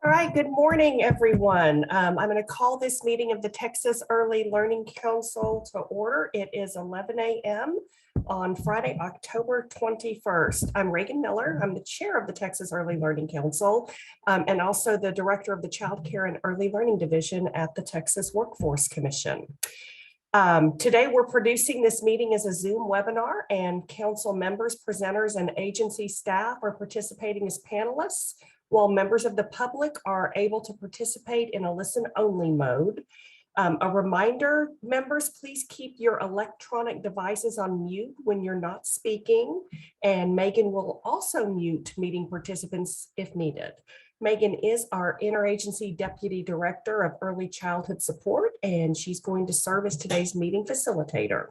All right, good morning, everyone. I'm going to call this meeting of the Texas Early Learning Council to order. It is 11 a.m. on Friday, October 21st. I'm Reagan Miller. I'm the chair of the Texas Early Learning Council and also the director of the Child Care and Early Learning Division at the Texas Workforce Commission. Today, we're producing this meeting as a Zoom webinar, and council members, presenters, and agency staff are participating as panelists, while members of the public are able to participate in a listen-only mode. A reminder, members, please keep your electronic devices on mute when you're not speaking, and Megan will also mute meeting participants if needed. Megan is our Interagency Deputy Director of Early Childhood Support, and she's going to serve as today's meeting facilitator.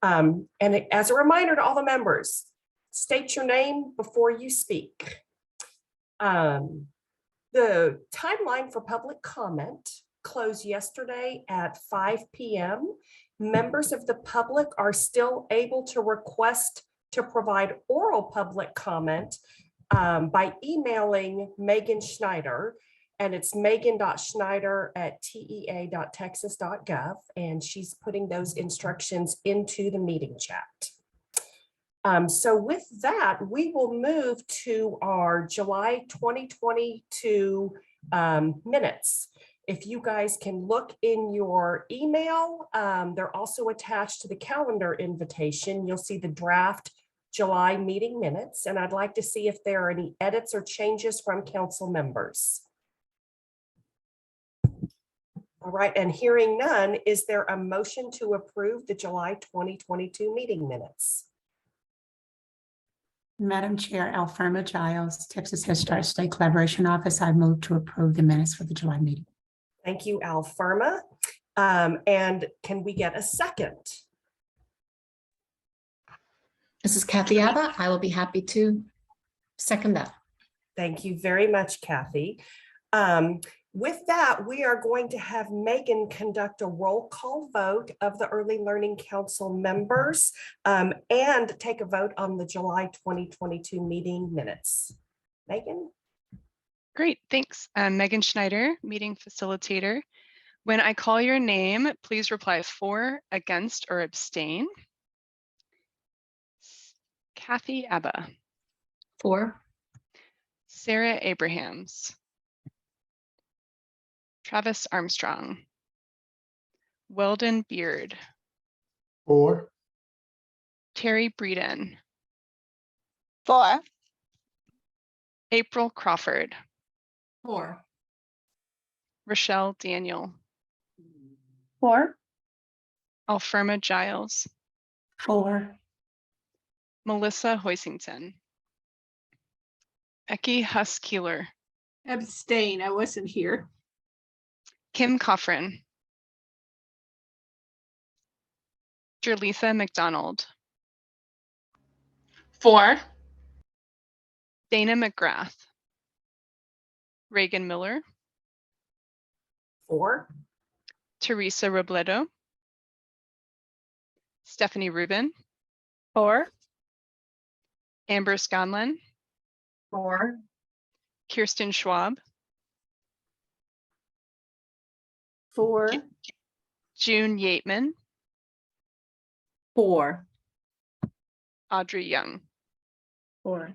And as a reminder to all the members, state your name before you speak. The timeline for public comment closed yesterday at 5 p.m. Members of the public are still able to request to provide oral public comment by emailing Megan Schneider, and it's megan.schneider@tea.texas.gov, and she's putting those instructions into the meeting chat. So with that, we will move to our July 2022 minutes. If you guys can look in your email, they're also attached to the calendar invitation. You'll see the draft July meeting minutes, and I'd like to see if there are any edits or changes from council members. All right, and hearing none, is there a motion to approve the July 2022 meeting minutes? Madam Chair, Alferma Giles, Texas Head Start State Collaboration Office. I move to approve the minutes for the July meeting. Thank you, Alferma. And can we get a second? This is Kathy Abba. I will be happy to second that. Thank you very much, Kathy. With that, we are going to have Megan conduct a roll call vote of the Early Learning Council members and take a vote on the July 2022 meeting minutes. Megan? Great, thanks. I'm Megan Schneider, meeting facilitator. When I call your name, please reply for, against, or abstain. Kathy Abba. For. Sarah Abrahams. Travis Armstrong. Weldon Beard. For. Terry Breeden. For. April Crawford. For. Rochelle Daniel. For. Alferma Giles. For. Melissa Hoisington. Becky Huss-Keeler. Abstain. I wasn't here. Kim Coffrin. Jerletha McDonald. For. Dana McGrath. Reagan Miller. For. Teresa Robledo. Stephanie Rubin. For. Amber Scanlon. For. Kirsten Schwab. For. June Yateman. For. Audrey Young. For.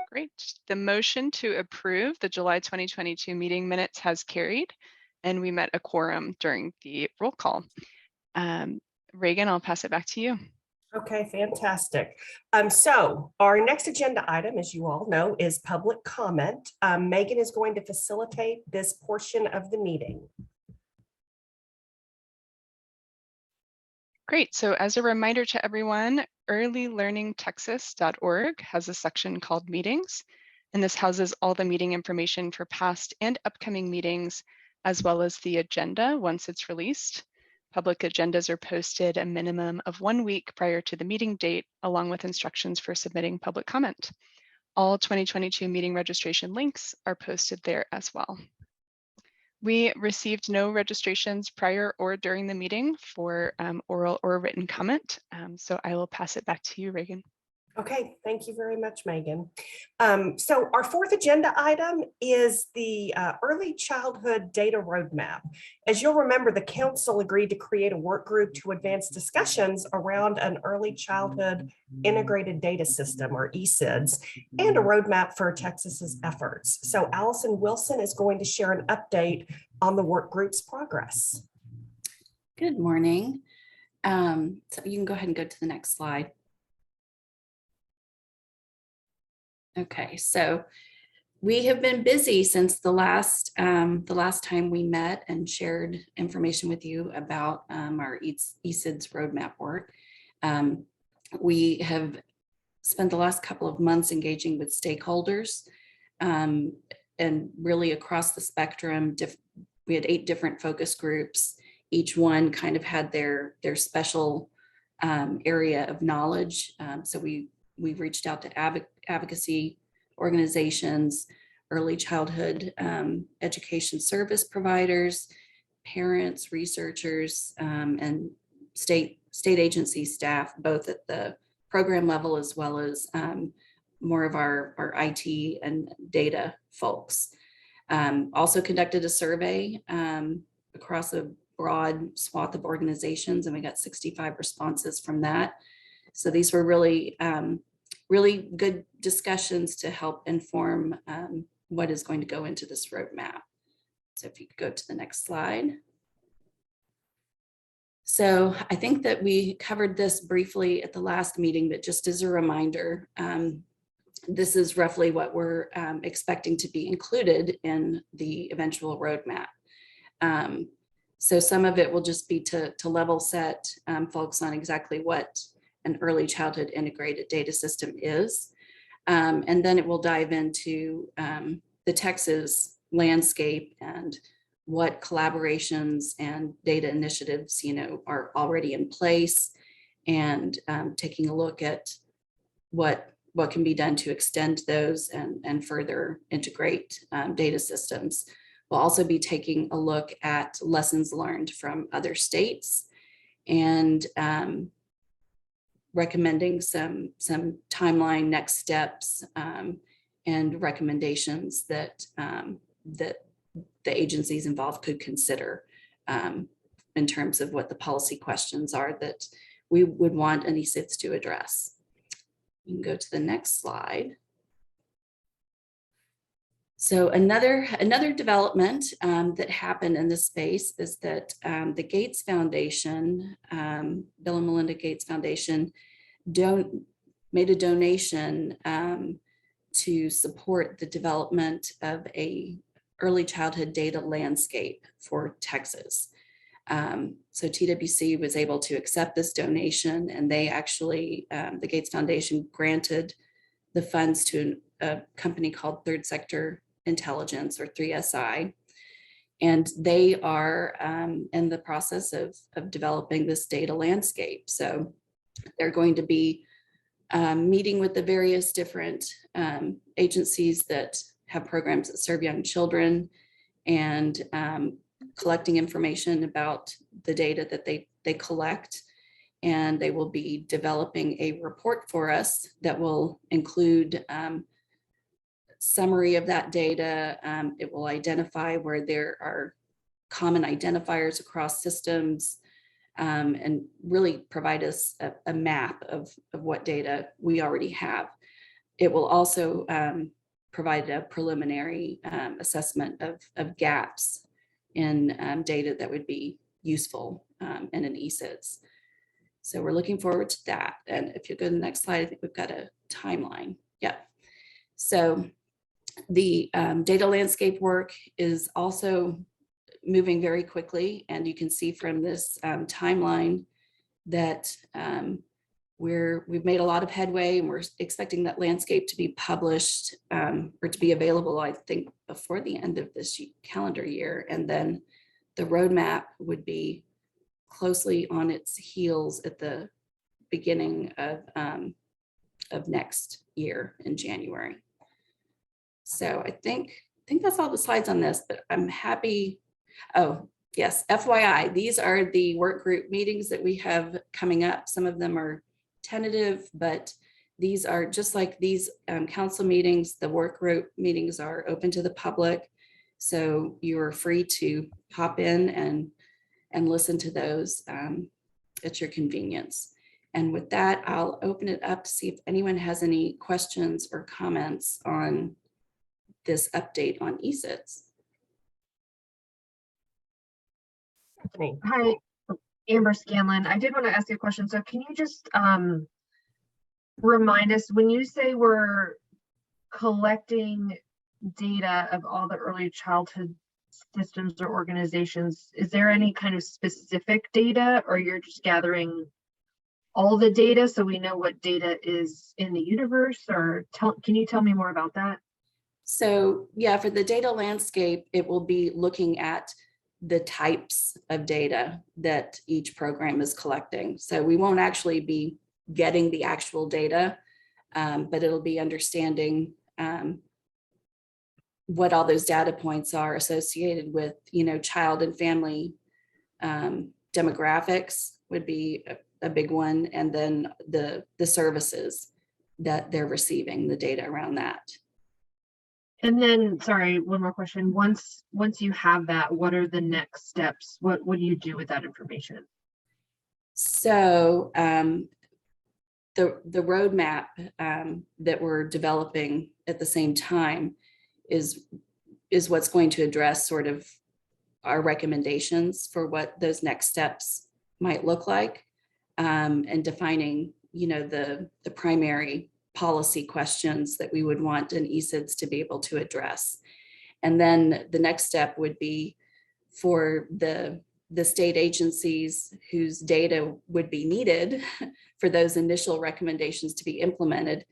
Great. The motion to approve the July 2022 meeting minutes has carried, and we met a quorum during the roll call. Reagan, I'll pass it back to you. Okay, fantastic. So our next agenda item, as you all know, is public comment. Megan is going to facilitate this portion of the meeting. Great. So as a reminder to everyone, earlylearningtexas.org has a section called meetings, and this houses all the meeting information for past and upcoming meetings, as well as the agenda once it's released. Public agendas are posted a minimum of 1 week prior to the meeting date, along with instructions for submitting public comment. All 2022 meeting registration links are posted there as well. We received no registrations prior or during the meeting for oral or written comment, so I will pass it back to you, Reagan. Okay, thank you very much, Megan. So our fourth agenda item is the early childhood data roadmap. As you'll remember, the council agreed to create a work group to advance discussions around an early childhood integrated data system, or ECIDS, and a roadmap for Texas's efforts. So Allison Wilson is going to share an update on the work group's progress. Good morning. So you can go ahead and go to the next slide. Okay, so we have been busy since the last time we met and shared information with you about our ECIDS roadmap work. We have spent the last couple of months engaging with stakeholders and really across the spectrum. We had 8 different focus groups. Each one kind of had their special area of knowledge. So we reached out to advocacy organizations, early childhood education service providers, parents, researchers, and state agency staff, both at the program level as well as more of our IT and data folks. Also conducted a survey across a broad swath of organizations, and we got 65 responses from that. So these were really good discussions to help inform what is going to go into this roadmap. So if you could go to the next slide. So I think that we covered this briefly at the last meeting, but just as a reminder, this is roughly what we're expecting to be included in the eventual roadmap. So some of it will just be to level set folks on exactly what an early childhood integrated data system is. And then it will dive into the Texas landscape and what collaborations and data initiatives, are already in place, and taking a look at what can be done to extend those and further integrate data systems. We'll also be taking a look at lessons learned from other states and recommending some timeline next steps and recommendations that the agencies involved could consider in terms of what the policy questions are that we would want an ECIDS to address. You can go to the next slide. So another development that happened in this space is that the Gates Foundation, Bill and Melinda Gates Foundation, made a donation to support the development of a early childhood data landscape for Texas. So TWC was able to accept this donation, and they actually, the Gates Foundation granted the funds to a company called Third Sector Intelligence, or 3SI. And they are in the process of developing this data landscape. So they're going to be meeting with the various different agencies that have programs that serve young children and collecting information about the data that they collect. And they will be developing a report for us that will include summary of that data. It will identify where there are common identifiers across systems, and really provide us a map of what data we already have. It will also provide a preliminary assessment of gaps in data that would be useful in an ECIDS. So we're looking forward to that. And if you go to the next slide, I think we've got a timeline. Yeah. So the data landscape work is also moving very quickly. And you can see from this timeline that we've made a lot of headway, and we're expecting that landscape to be published or to be available, I think, before the end of this calendar year. And then the roadmap would be closely on its heels at the beginning of next year in January. So I think that's all the slides on this, but I'm happy. Oh, yes, FYI, these are the work group meetings that we have coming up. Some of them are tentative, but these are just like these council meetings, the work group meetings are open to the public. So you're free to hop in and listen to those at your convenience. And with that, I'll open it up to see if anyone has any questions or comments on this update on ESIDS. Stephanie. Hi, Amber Scanlon. I did want to ask you a question. So can you just remind us, when you say we're collecting data of all the early childhood systems or organizations, is there any kind of specific data, or you're just gathering all the data so we know what data is in the universe? Or can you tell me more about that? So yeah, for the data landscape, it will be looking at the types of data that each program is collecting. So we won't actually be getting the actual data, but it'll be understanding what all those data points are associated with, child and family demographics would be a big one. And then the services that they're receiving, the data around that. And then, sorry, one more question. Once you have that, what are the next steps? What do you do with that information? So the roadmap that we're developing at the same time is what's going to address sort of our recommendations for what those next steps might look like, and defining, the primary policy questions that we would want an ESIDS to be able to address. And then the next step would be for the state agencies whose data would be needed for those initial recommendations to be implemented,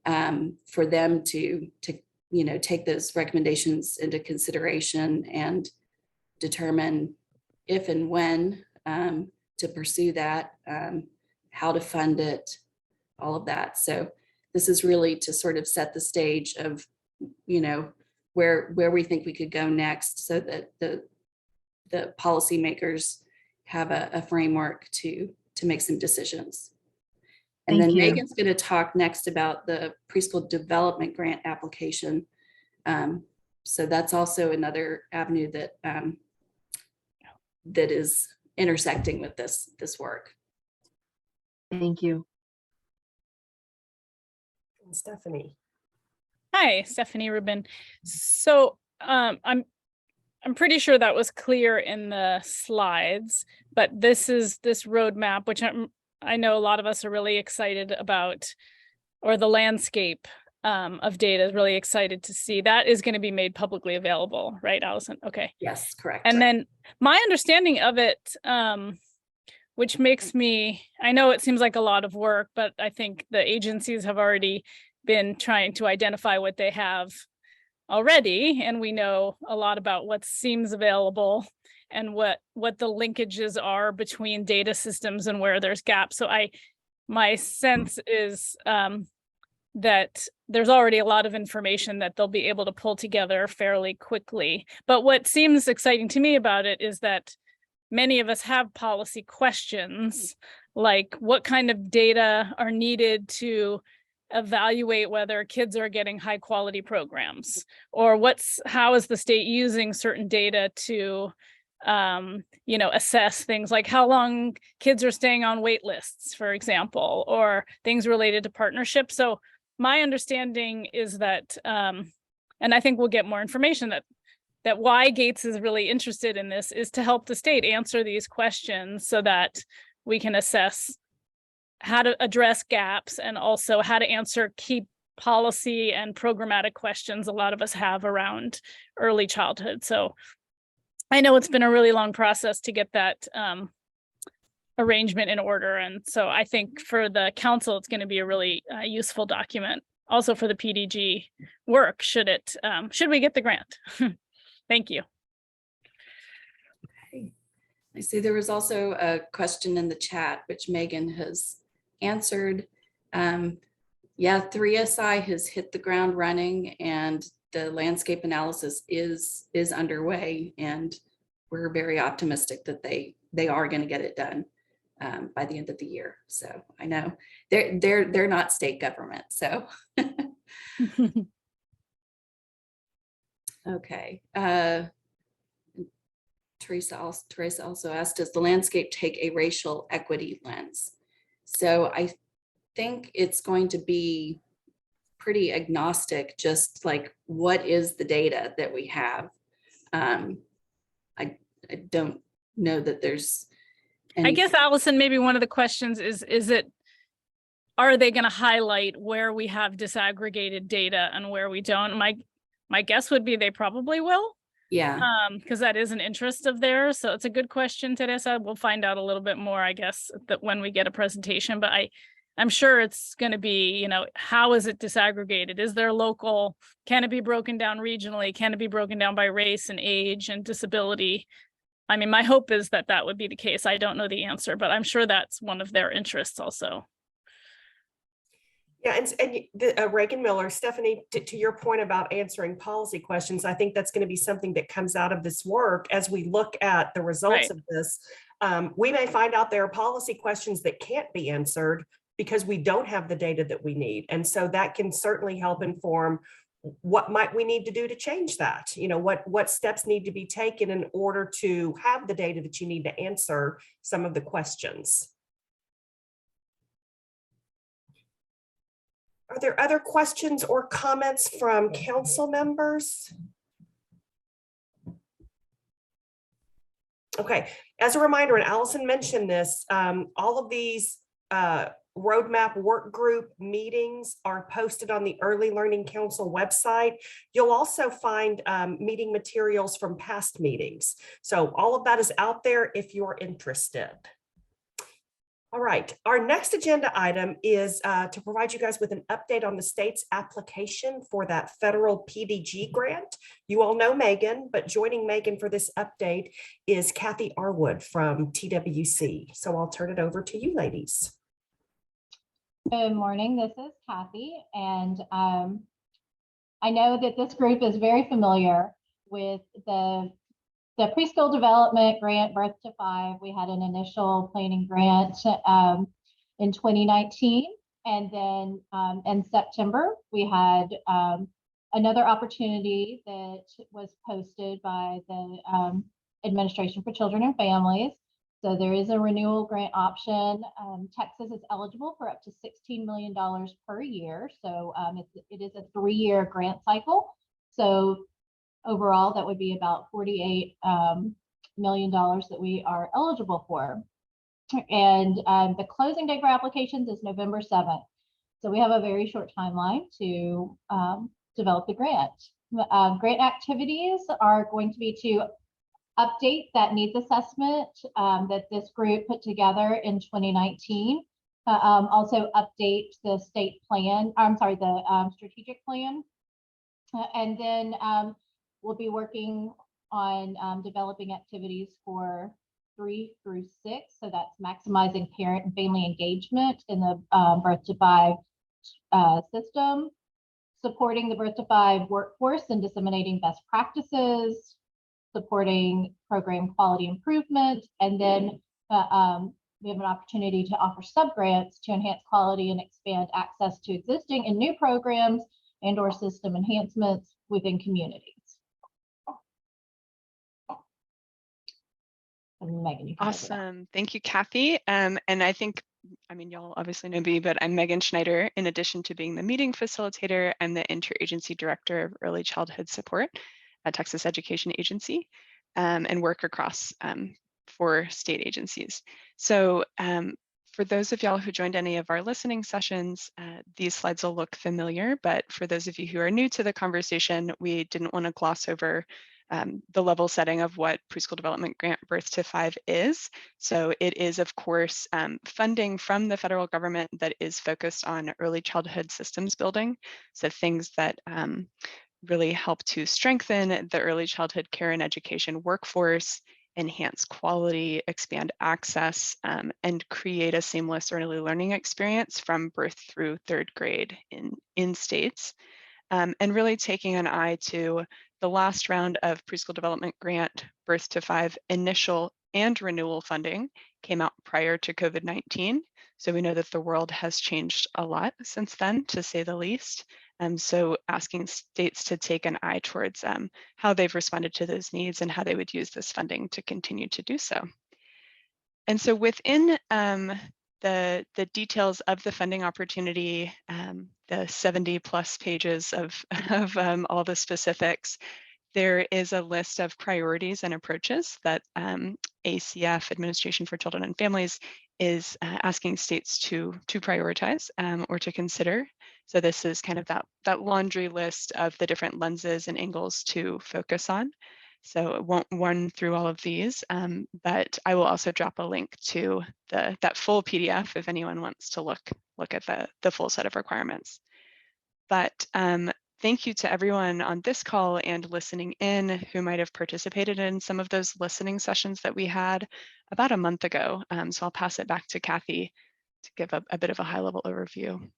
for them to take those recommendations into consideration and determine if and when to pursue that, how to fund it, all of that. So this is really to sort of set the stage of, where we think we could go next, so that the policymakers have a framework to make some decisions. And Thank then you. Megan's going to talk next about the preschool development grant application. So that's also another avenue that that is intersecting with this work. Thank you. And Stephanie. Hi, Stephanie Rubin. So I'm pretty sure that was clear in the slides, but this is this roadmap, which I know a lot of us are really excited about, or the landscape of data is really excited to see. That is going to be made publicly available, right, Allison? Okay. Yes, correct. And then my understanding of it, which makes me, I know it seems like a lot of work, but I think the agencies have already been trying to identify what they have already, and we know a lot about what seems available and what the linkages are between data systems and where there's gaps. So my sense is that there's already a lot of information that they'll be able to pull together fairly quickly. But what seems exciting to me about it is that many of us have policy questions, like what kind of data are needed to evaluate whether kids are getting high quality programs, or how is the state using certain data to assess things like how long kids are staying on wait lists, for example, or things related to partnerships. So my understanding is that, and I think we'll get more information, that why Gates is really interested in this is to help the state answer these questions so that we can assess how to address gaps and also how to answer key policy and programmatic questions a lot of us have around early childhood. So I know it's been a really long process to get that arrangement in order. And so I think for the council, it's going to be a really useful document. Also for the PDG work, should we get the grant? Thank you. Okay. I see there was also a question in the chat, which Megan has answered. Yeah, 3SI has hit the ground running, and the landscape analysis is underway, and we're very optimistic that they are going to get it done. by the end of the year. So I know they're not state government. So okay. Teresa also asked, does the landscape take a racial equity lens? So I think it's going to be pretty agnostic, just like what is the data that we have. I don't know that there's I guess, Allison, maybe one of the questions is are they going to highlight where we have disaggregated data and where we don't? My guess would be they probably will. Yeah. Because that is an interest of theirs. So it's a good question, Teresa. We'll find out a little bit more, I guess, that when we get a presentation, but I'm sure it's going to be, you know, how is it disaggregated? Is there local? Can it be broken down regionally? Can it be broken down by race and age and disability? I mean, my hope is that that would be the case. I don't know the answer, but I'm sure that's one of their interests also. Yeah, and Reagan Miller, Stephanie, to your point about answering policy questions, I think that's going to be something that comes out of this work as we look at the results of this. We may find out there are policy questions that can't be answered because we don't have the data that we need. And so that can certainly help inform what might we need to do to change that. You know, what steps need to be taken in order to have the data that you need to answer some of the questions. Are there other questions or comments from council members? Okay, as a reminder, and Allison mentioned this, all of these roadmap work group meetings are posted on the Early Learning Council website. You'll also find meeting materials from past meetings. So all of that is out there if you're interested. All right, our next agenda item is to provide you guys with an update on the state's application for that federal PDG grant. You all know Megan, but joining Megan for this update is Kathy Arwood from TWC. So I'll turn it over to you ladies. Good morning, this is Kathy, and I know that this group is very familiar with the preschool development grant, Birth to 5. We had an initial planning grant in 2019, and then in September we had another opportunity that was posted by the Administration for Children and Families. So there is a renewal grant option. Texas is eligible for up to $16 million per year. So it is a 3-year grant cycle. So overall, that would be about $48 million that we are eligible for. And the closing date for applications is November 7th. So we have a very short timeline to develop the grant. Grant activities are going to be to update that needs assessment that this group put together in 2019. Also update the state plan, the strategic plan. And then we'll be working on developing activities for 3 through 6. So that's maximizing parent and family engagement in the Birth to 5 system, supporting the Birth to 5 workforce and disseminating best practices, supporting program quality improvement, and then we have an opportunity to offer sub-grants to enhance quality and expand access to existing and new programs and/or system enhancements within communities. Megan, you can Awesome. Thank you, Kathy. And I think, I mean, y'all obviously know me, but I'm Megan Schneider. In addition to being the meeting facilitator, I'm the Interagency Director of Early Childhood Support at Texas Education Agency, and work across 4 state agencies. So for those of y'all who joined any of our listening sessions, these slides will look familiar, but for those of you who are new to the conversation, we didn't want to gloss over the level setting of what Preschool Development Grant Birth to 5 is. So it is, of course, funding from the federal government that is focused on early childhood systems building. So things that really help to strengthen the early childhood care and education workforce, enhance quality, expand access, and create a seamless early learning experience from birth through 3rd grade in states. And really taking an eye to the last round of Preschool Development Grant Birth to 5 initial and renewal funding came out prior to COVID-19. So we know that the world has changed a lot since then, to say the least. So asking states to take an eye towards how they've responded to those needs and how they would use this funding to continue to do so. And so within the details of the funding opportunity, the 70 plus pages of all the specifics, there is a list of priorities and approaches that ACF, Administration for Children and Families, is asking states to prioritize or to consider. So this is kind of that laundry list of the different lenses and angles to focus on. So it won't run through all of these, but I will also drop a link to that full PDF if anyone wants to look at the full set of requirements. But thank you to everyone on this call and listening in who might have participated in some of those listening sessions that we had about a month ago. So I'll pass it back to Kathy to give a bit of a high-level overview.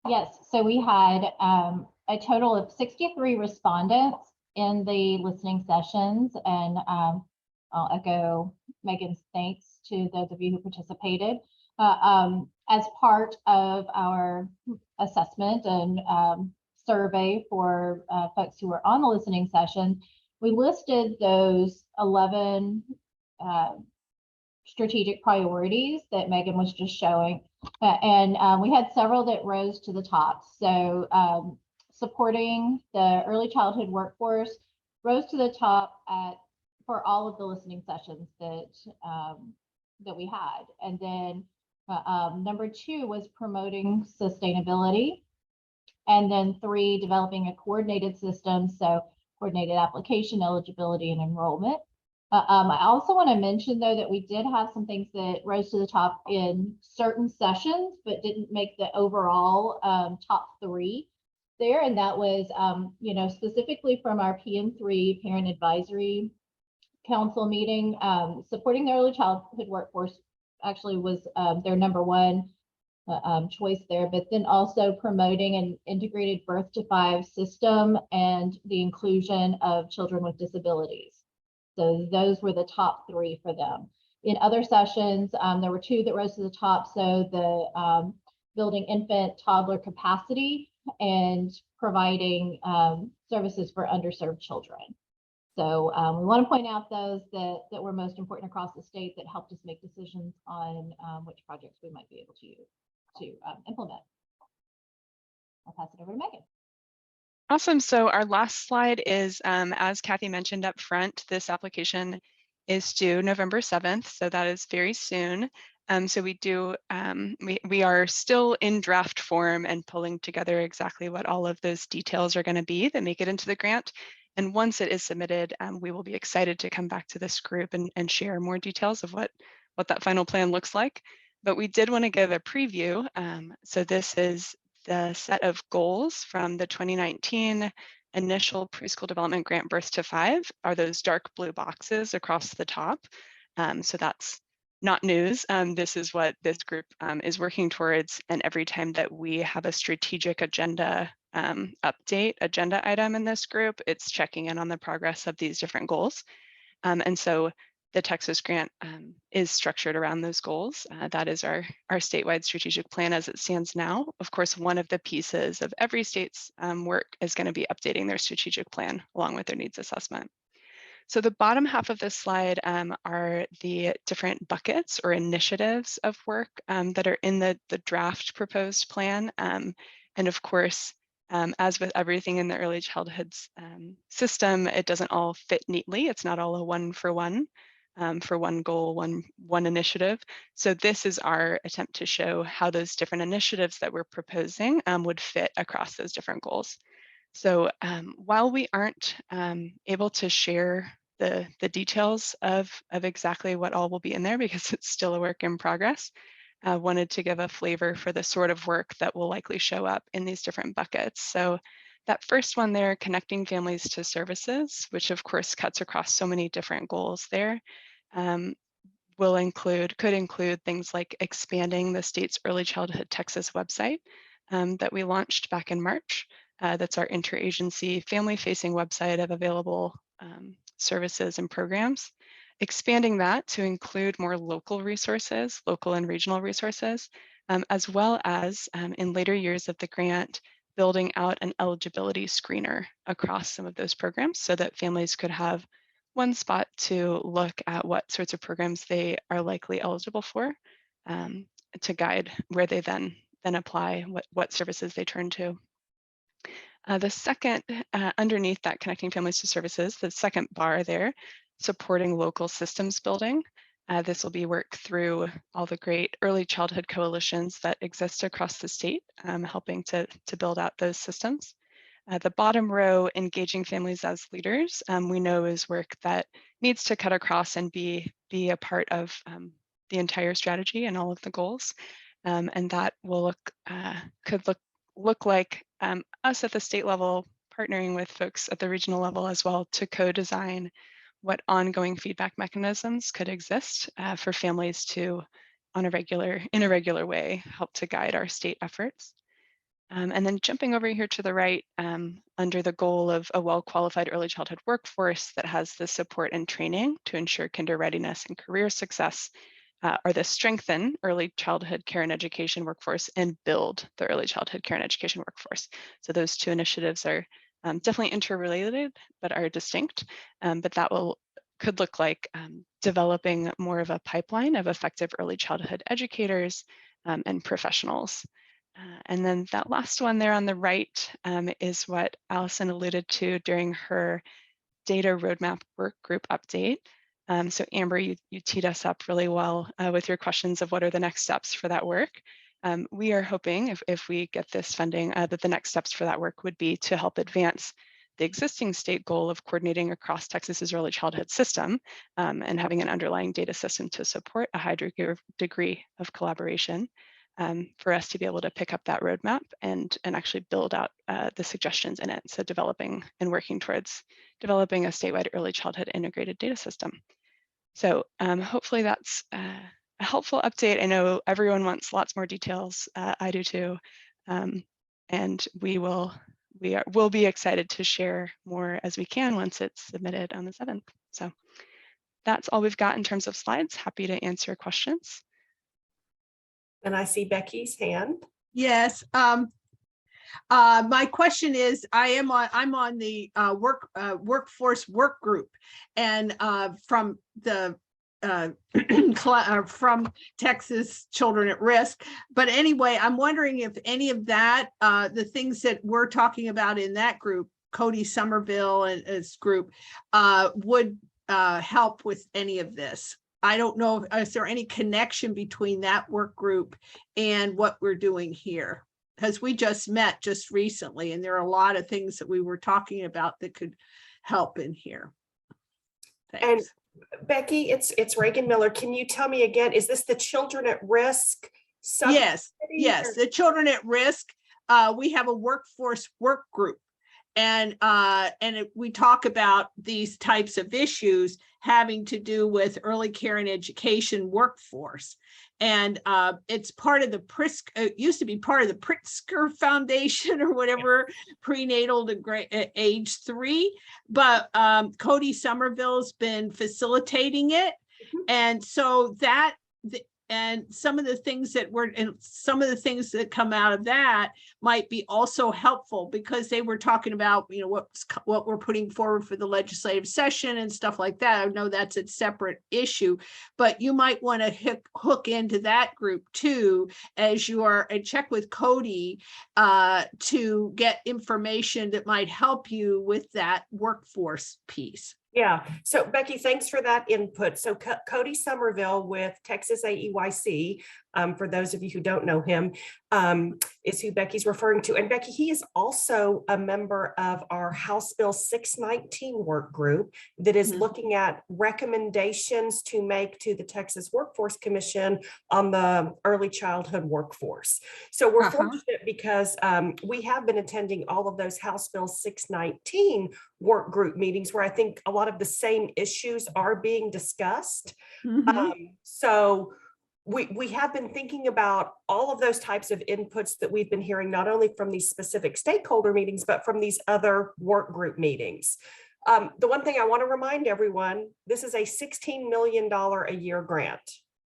Yes, so we had a total of 63 respondents in the listening sessions, and I'll echo Megan's thanks to those of you who participated. As part of our assessment and survey for folks who were on the listening session, we listed those 11 strategic priorities that Megan was just showing. And we had several that rose to the top. So supporting the early childhood workforce rose to the top for all of the listening sessions that we had. And then number 2 was promoting sustainability. And then 3, developing a coordinated system. So coordinated application, eligibility, and enrollment. I also want to mention, though, that we did have some things that rose to the top in certain sessions, but didn't make the overall top 3 there. And that was, specifically from our PM3 Parent Advisory Council meeting, supporting the early childhood workforce actually was their number 1 choice there, but then also promoting an integrated birth to 5 system and the inclusion of children with disabilities. So those were the top 3 for them. In other sessions, there were 2 that rose to the top. So the building infant toddler capacity and providing services for underserved children. So we want to point out those that were most important across the state that helped us make decisions on which projects we might be able to implement. I'll pass it over to Megan. Awesome. So our last slide is, as Kathy mentioned up front, this application is due November 7th. So that is very soon. So we are still in draft form and pulling together exactly what all of those details are going to be that make it into the grant. And once it is submitted, we will be excited to come back to this group and share more details of what that final plan looks like. But we did want to give a preview. So this is the set of goals from the 2019 initial preschool development grant Birth to 5 are those dark blue boxes across the top. So that's not news. This is what this group is working towards. And every time that we have a strategic agenda update agenda item in this group, it's checking in on the progress of these different goals. And so the Texas grant is structured around those goals. That is our statewide strategic plan as it stands now. Of course, one of the pieces of every state's work is going to be updating their strategic plan along with their needs assessment. So the bottom half of this slide are the different buckets or initiatives of work that are in the draft proposed plan. And of course, as with everything in the early childhood system, it doesn't all fit neatly. It's not all a one-for-one. For one goal, one initiative. So this is our attempt to show how those different initiatives that we're proposing would fit across those different goals. So while we aren't able to share the details of exactly what all will be in there because it's still a work in progress, I wanted to give a flavor for the sort of work that will likely show up in these different buckets. So that first one there, connecting families to services, which of course cuts across so many different goals there, could include things like expanding the state's Early Childhood Texas website that we launched back in March. That's our interagency family-facing website of available services and programs. expanding that to include more local resources, local and regional resources, as well as in later years of the grant, building out an eligibility screener across some of those programs so that families could have one spot to look at what sorts of programs they are likely eligible for, to guide where they then apply, what services they turn to. The second, underneath that connecting families to services, the second bar there, supporting local systems building. This will be work through all the great early childhood coalitions that exist across the state, helping to build out those systems. The bottom row, engaging families as leaders, we know is work that needs to cut across and be a part of the entire strategy and all of the goals. And that will could look like us at the state level, partnering with folks at the regional level as well to co-design what ongoing feedback mechanisms could exist for families to, in a regular way, help to guide our state efforts. And then jumping over here to the right, under the goal of a well-qualified early childhood workforce that has the support and training to ensure kinder readiness and career success, or the strengthen early childhood care and education workforce and build the early childhood care and education workforce. So those two initiatives are definitely interrelated, but are distinct. But that could look like developing more of a pipeline of effective early childhood educators and professionals. And then that last one there on the right is what Allison alluded to during her data roadmap work group update. So Amber, you teed us up really well with your questions of what are the next steps for that work. We are hoping if we get this funding that the next steps for that work would be to help advance the existing state goal of coordinating across Texas's early childhood system and having an underlying data system to support a high degree of collaboration. For us to be able to pick up that roadmap and actually build out the suggestions in it. So developing and working towards developing a statewide early childhood integrated data system. So hopefully that's a helpful update. I know everyone wants lots more details. I do too. And we'll be excited to share more as we can once it's submitted on the 7th. So that's all we've got in terms of slides. Happy to answer questions. And I see Becky's hand. Yes. My question is, I'm on the workforce work group, and from the from Texas Children at Risk. But anyway, I'm wondering if any of that, the things that we're talking about in that group, Cody Somerville and his group, would help with any of this. I don't know, is there any connection between that work group and what we're doing here? Because we just met just recently, and there are a lot of things that we were talking about that could help in here. Thanks. And Becky, it's Reagan Miller. Can you tell me again, is this the Children at Risk? Yes, the Children at Risk. We have a workforce work group. And we talk about these types of issues having to do with early care and education workforce. And it's part of the Pritzker, it used to be part of the Pritzker Foundation or whatever, prenatal to age 3. But Cody Somerville's been facilitating it. And so that, and some of the things that come out of that might be also helpful, because they were talking about, you know, what we're putting forward for the legislative session and stuff like that. I know that's a separate issue, but you might want to hook into that group too, as you are, and check with Cody to get information that might help you with that workforce piece. Yeah. So Becky, thanks for that input. So Cody Somerville with Texas AEYC, for those of you who don't know him, is who Becky's referring to. And Becky, he is also a member of our House Bill 619 work group that is looking at recommendations to make to the Texas Workforce Commission on the early childhood workforce. So we're fortunate because we have been attending all of those House Bill 619 work group meetings where I think a lot of the same issues are being discussed. So we have been thinking about all of those types of inputs that we've been hearing, not only from these specific stakeholder meetings, but from these other work group meetings. The one thing I want to remind everyone, this is a $16 million a year grant.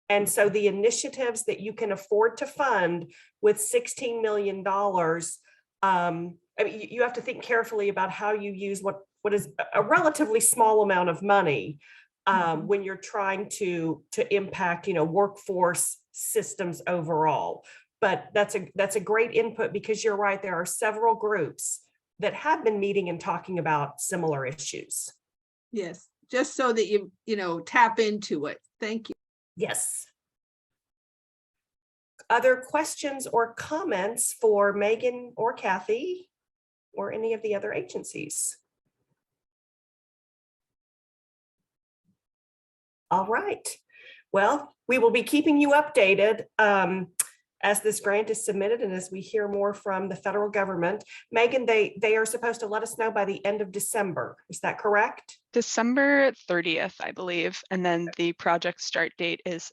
And so the initiatives that you can afford to fund with $16 million, I mean, you have to think carefully about how you use what is a relatively small amount of money when you're trying to impact, workforce systems overall. But that's a great input, because you're right, there are several groups that have been meeting and talking about similar issues. Yes, just so that you tap into it. Thank you. Yes. Other questions or comments for Megan or Kathy or any of the other agencies? All right. Well, we will be keeping you updated as this grant is submitted and as we hear more from the federal government. Megan, they are supposed to let us know by the end of December. Is that correct? December 30th, I believe. And then the project start date is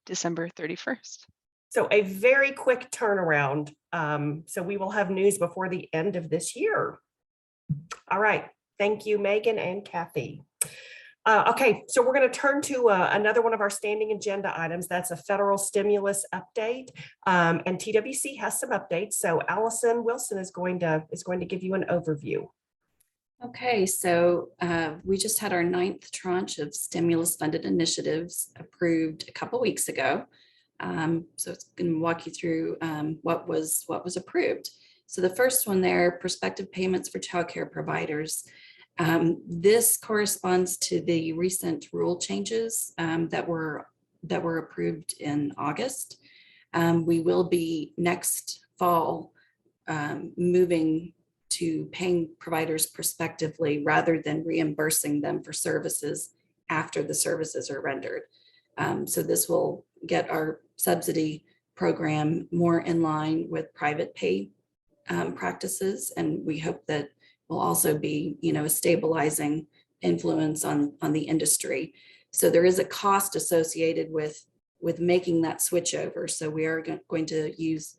December 31st. So a very quick turnaround. So we will have news before the end of this year. All right. Thank you, Megan and Kathy. Okay, so we're going to turn to another one of our standing agenda items. That's a federal stimulus update, and TWC has some updates. So Allison Wilson is going to give you an overview. Okay, so we just had our 9th tranche of stimulus funded initiatives approved a couple weeks ago. So it's going to walk you through what was approved. So the first one there, prospective payments for childcare providers. This corresponds to the recent rule changes that were approved in August. We will be next fall moving to paying providers prospectively rather than reimbursing them for services after the services are rendered. So this will get our subsidy program more in line with private pay practices, and we hope that will also be, a stabilizing influence on the industry. So there is a cost associated with making that switch over. So we are going to use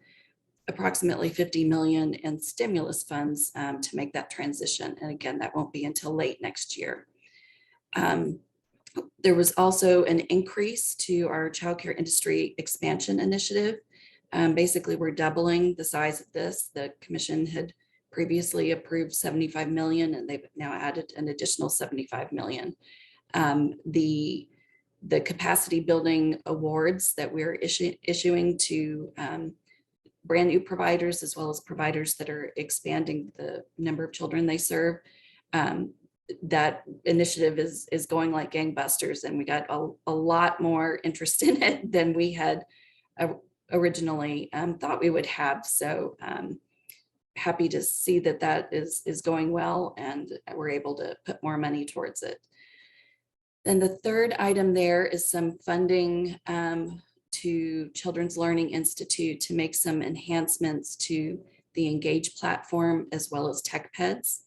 approximately 50 million in stimulus funds to make that transition. And again, that won't be until late next year. There was also an increase to our childcare industry expansion initiative. Basically, we're doubling the size of this. The commission had previously approved 75 million, and they've now added an additional 75 million. The capacity building awards that we're issuing to brand new providers, as well as providers that are expanding the number of children they serve, that initiative is going like gangbusters, and we got a lot more interest in it than we had originally thought we would have. So happy to see that is going well, and we're able to put more money towards it. Then the third item there is some funding to Children's Learning Institute to make some enhancements to the Engage platform, as well as TechPeds.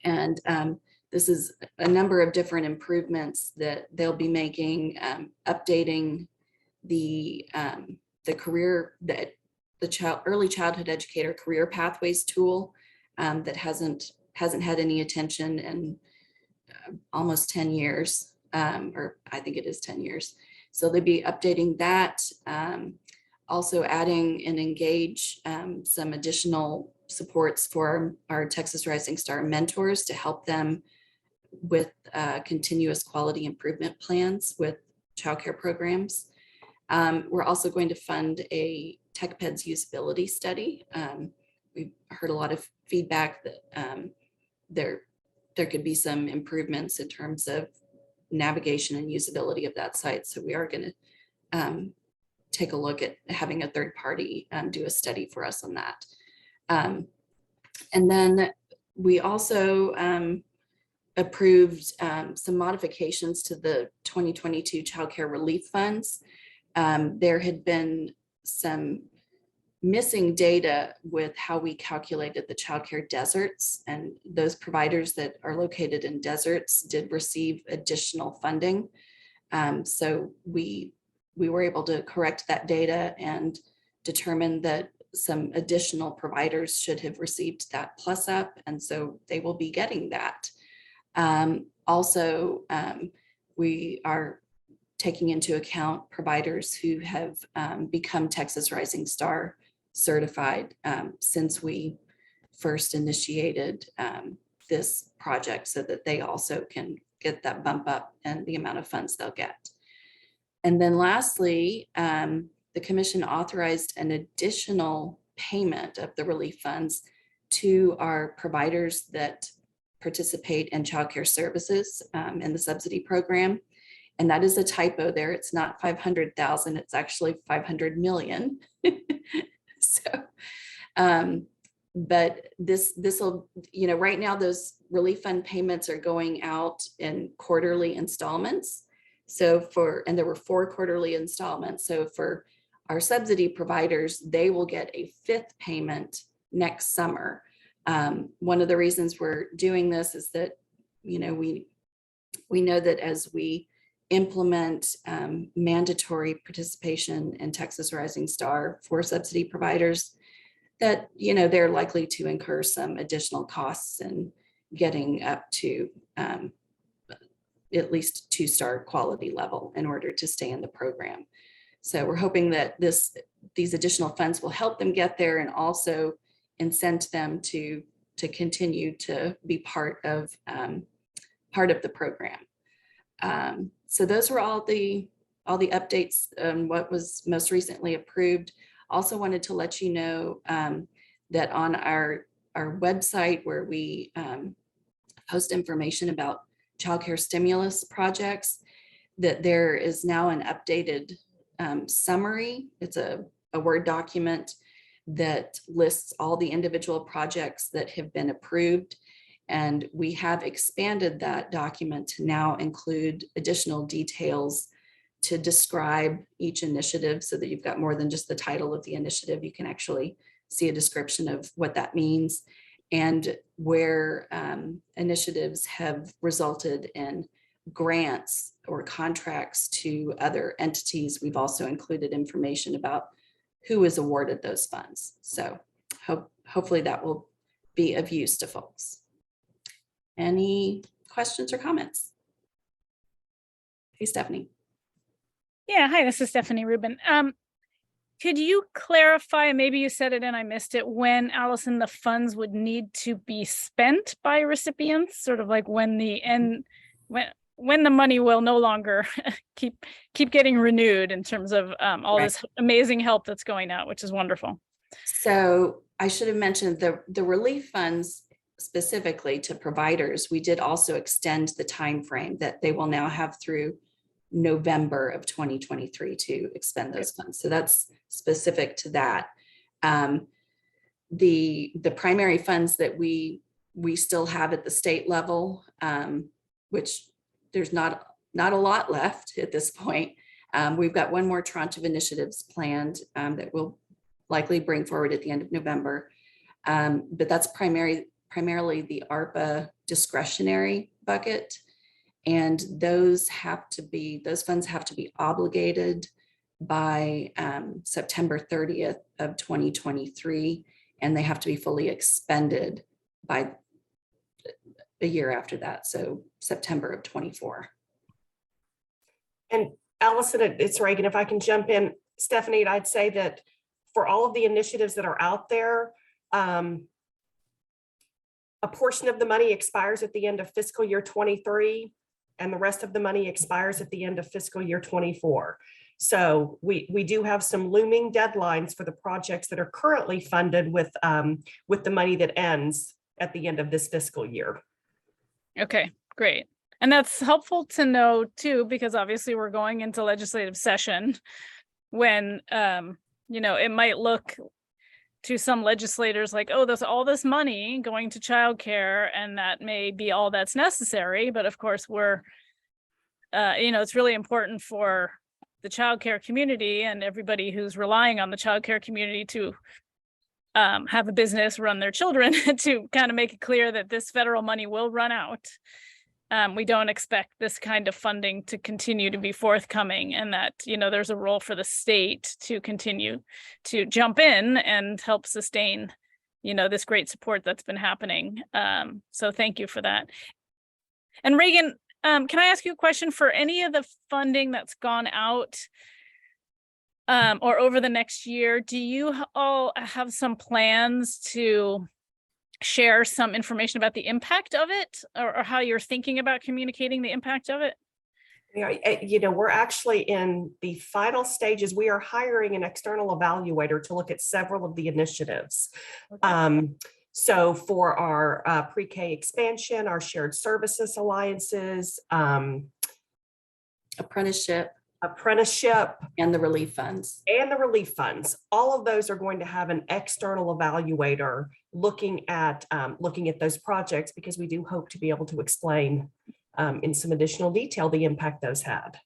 And this is a number of different improvements that they'll be making, updating the career, the early childhood educator career pathways tool that hasn't had any attention in almost 10 years, or I think it is 10 years. So they'll be updating that, also adding and Engage some additional supports for our Texas Rising Star mentors to help them with continuous quality improvement plans with childcare programs. We're also going to fund a TechPeds usability study. We've heard a lot of feedback that there could be some improvements in terms of navigation and usability of that site. So we are going to take a look at having a third party do a study for us on that. And then we also approved some modifications to the 2022 childcare relief funds. There had been some missing data with how we calculated the childcare deserts, and those providers that are located in deserts did receive additional funding. So we were able to correct that data and determine that some additional providers should have received that plus up, and so they will be getting that. Also, we are taking into account providers who have become Texas Rising Star certified since we first initiated this project, so that they also can get that bump up in the amount of funds they'll get. And then lastly, the commission authorized an additional payment of the relief funds to our providers that participate in childcare services in the subsidy program. And that is a typo there. It's not 500,000, it's actually 500 million. So, but this will, you know, right now those relief fund payments are going out in quarterly installments. So and there were 4 quarterly installments. So for our subsidy providers, they will get a 5th payment next summer. One of the reasons we're doing this is that, you know, we know that as we implement mandatory participation in Texas Rising Star for subsidy providers, that, you know, they're likely to incur some additional costs in getting up to at least 2-star quality level in order to stay in the program. So we're hoping that these additional funds will help them get there and also incent them to continue to be part of the program. So those were all the updates on what was most recently approved. Also wanted to let you know that on our website, where we post information about childcare stimulus projects, that there is now an updated summary. It's a Word document that lists all the individual projects that have been approved. And we have expanded that document to now include additional details to describe each initiative, so that you've got more than just the title of the initiative. You can actually see a description of what that means, and where initiatives have resulted in grants or contracts to other entities. We've also included information about who is awarded those funds. So hopefully that will be of use to folks. Any questions or comments? Hey, Stephanie. Yeah, hi, this is Stephanie Rubin. Could you clarify, maybe you said it and I missed it, when, Allison, the funds would need to be spent by recipients, sort of like when the money will no longer keep getting renewed in terms of all Right. this amazing help that's going out, which is wonderful. So I should have mentioned the relief funds specifically to providers. We did also extend the time frame that they will now have through November of 2023 to expend those funds. So that's specific to that. The primary funds that we still have at the state level, which there's not a lot left at this point. We've got one more tranche of initiatives planned that we'll likely bring forward at the end of November. But that's primarily the ARPA discretionary bucket. And those funds have to be obligated by September 30th of 2023, and they have to be fully expended by a year after that, so September of 24. And Allison, it's Reagan. If I can jump in, Stephanie, I'd say that for all of the initiatives that are out there, a portion of the money expires at the end of fiscal year 23, and the rest of the money expires at the end of fiscal year 24. So we do have some looming deadlines for the projects that are currently funded with the money that ends at the end of this fiscal year. Okay, great. And that's helpful to know too, because obviously we're going into legislative session when, it might look to some legislators like, oh, there's all this money going to childcare, and that may be all that's necessary. But of course, it's really important for the childcare community and everybody who's relying on the childcare community to have a business, run their children, to kind of make it clear that this federal money will run out. We don't expect this kind of funding to continue to be forthcoming, and that, there's a role for the state to continue to jump in and help sustain, this great support that's been happening. So thank you for that. And Reagan, can I ask you a question for any of the funding that's gone out or over the next year? Do you all have some plans to share some information about the impact of it, or how you're thinking about communicating the impact of it? We're actually in the final stages. We are hiring an external evaluator to look at several of the initiatives. So for our pre-K expansion, our shared services alliances, Apprenticeship and the relief funds. all of those are going to have an external evaluator looking at those projects, because we do hope to be able to explain in some additional detail the impact those had.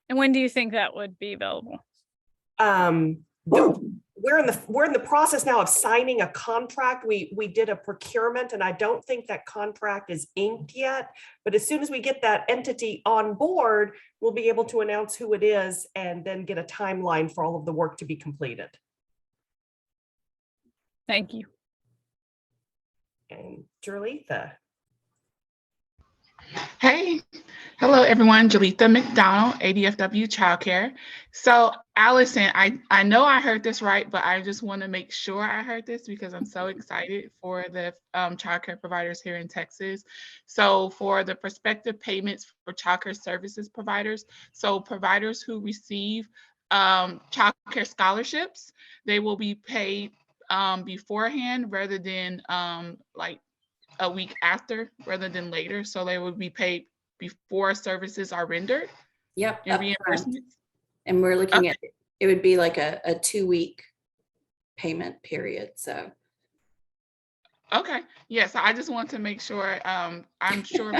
And when do you think that would be available? We're in the process now of signing a contract. We did a procurement, and I don't think that contract is inked yet, but as soon as we get that entity on board, we'll be able to announce who it is and then get a timeline for all of the work to be completed. Thank you. And Julitha. Hey, hello everyone, Julitha McDonald, ADFW Childcare. So Allison, I know I heard this right, but I just want to make sure I heard this because I'm so excited for the childcare providers here in Texas. So for the prospective payments for childcare services providers, so providers who receive childcare scholarships, they will be paid beforehand rather than like a week after rather than later. So they would be paid before services are rendered. Yep. And reimbursements. And we're looking at, it would be like a 2-week payment period. So. Okay. Yes. I just want to make sure, I'm sure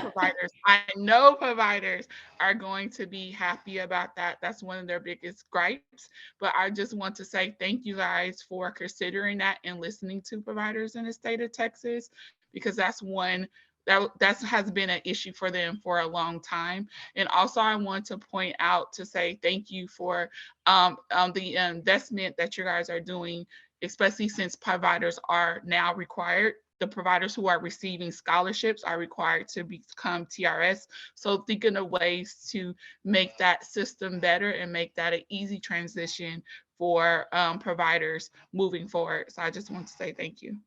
I know providers are going to be happy about that. That's one of their biggest gripes, but I just want to say thank you guys for considering that and listening to providers in the state of Texas, because that's one that has been an issue for them for a long time. And also I want to point out to say thank you for the investment that you guys are doing, especially since providers are now required. The providers who are receiving scholarships are required to become TRS. So thinking of ways to make that system better and make that an easy transition for providers moving forward. So I just want to say thank you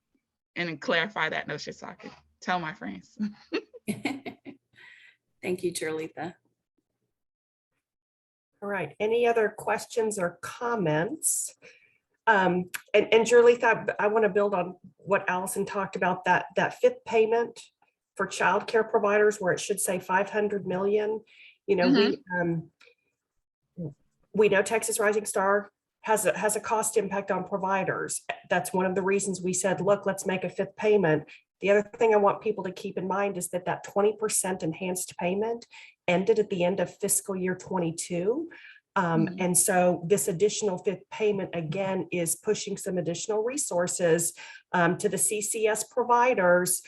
and then clarify that notion so I could tell my friends. Thank you, Julitha. All right, any other questions or comments? And Julitha, I want to build on what Allison talked about, that fifth payment for childcare providers where it should say 500 million. You know, we know Texas Rising Star has a cost impact on providers. That's one of the reasons we said, look, let's make a fifth payment. The other thing I want people to keep in mind is that 20% enhanced payment ended at the end of fiscal year 22. And so this additional fifth payment, again, is pushing some additional resources to the CCS providers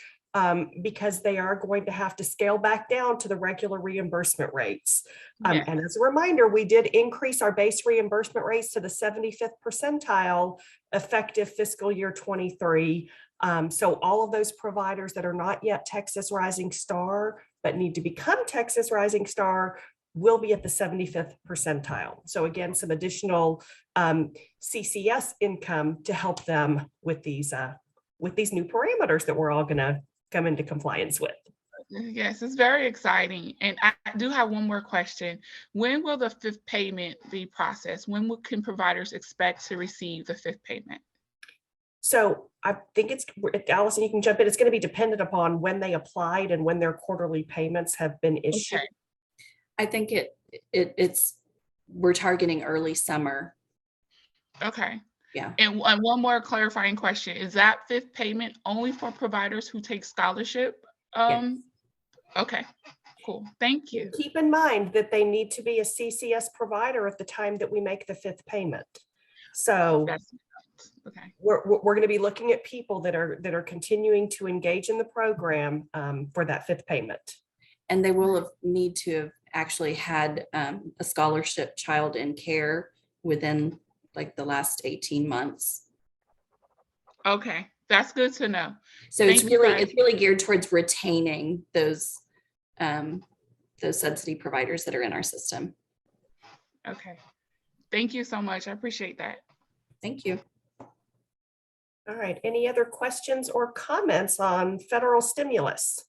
because they are going to have to scale back down to the regular reimbursement rates. And as a reminder, we did increase our base reimbursement rates to the 75th percentile effective fiscal year 23. So all of those providers that are not yet Texas Rising Star, but need to become Texas Rising Star, will be at the 75th percentile. So again, some additional CCS income to help them with these new parameters that we're all going to come into compliance with. Yes, it's very exciting. And I do have one more question. When will the fifth payment be processed? When can providers expect to receive the fifth payment? So I think it's, Allison, you can jump in. It's going to be dependent upon when they applied and when their quarterly payments have been issued. Okay. I think we're targeting early summer. Okay. Yeah. And one more clarifying question. Is that fifth payment only for providers who take scholarship? Yes. Okay, cool. Thank you. Keep in mind that they need to be a CCS provider at the time that we make the fifth payment. So okay, we're going to be looking at people that are continuing to engage in the program for that fifth payment. And they will need to have actually had a scholarship child in care within like the last 18 months. Okay, that's good to know. So it's really geared towards retaining those those subsidy providers that are in our system. Okay. Thank you so much. I appreciate that. Thank you. All right, any other questions or comments on federal stimulus?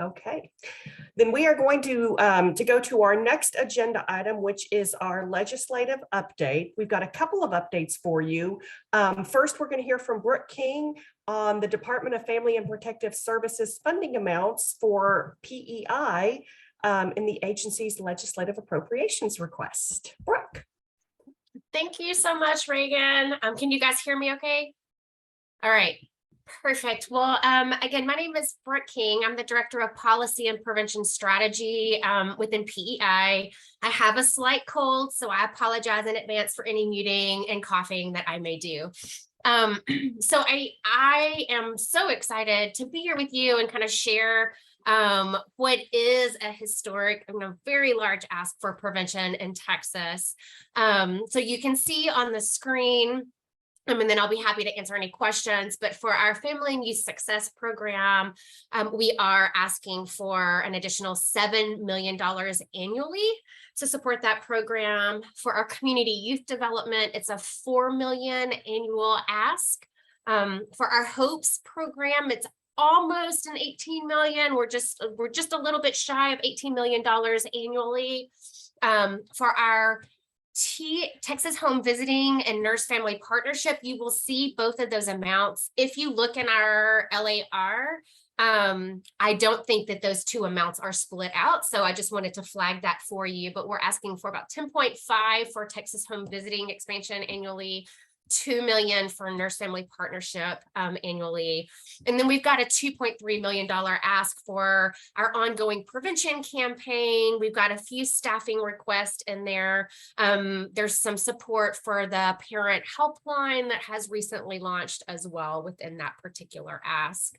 Okay, then we are going to go to our next agenda item, which is our legislative update. We've got a couple of updates for you. First, we're going to hear from Brooke King on the Department of Family and Protective Services funding amounts for PEI in the agency's legislative appropriations request. Brooke. Thank you so much, Reagan. Can you guys hear me okay? All right, perfect. Well, again, my name is Brooke King. I'm the Director of Policy and Prevention Strategy within PEI. I have a slight cold, so I apologize in advance for any muting and coughing that I may do. So I am so excited to be here with you and kind of share what is a historic, very large ask for prevention in Texas. So you can see on the screen, and then I'll be happy to answer any questions, but for our Family and Youth Success Program, we are asking for an additional $7 million annually to support that program. For our Community Youth Development, it's a $4 million annual ask. For our HOPES program, it's almost an 18 million. We're just a little bit shy of $18 million annually. For our Texas Home Visiting and Nurse Family Partnership, you will see both of those amounts. If you look in our LAR, I don't think that those two amounts are split out. So I just wanted to flag that for you, but we're asking for about 10.5 for Texas Home Visiting expansion annually, 2 million for Nurse Family Partnership annually. And then we've got a $2.3 million ask for our ongoing prevention campaign. We've got a few staffing requests in there. There's some support for the parent helpline that has recently launched as well within that particular ask.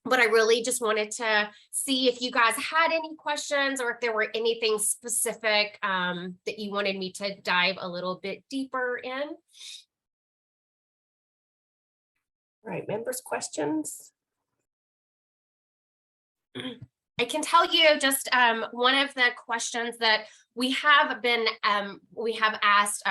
But I really just wanted to see if you guys had any questions or if there were anything specific that you wanted me to dive a little bit deeper in. All right, members, questions? I can tell you just one of the questions that we have asked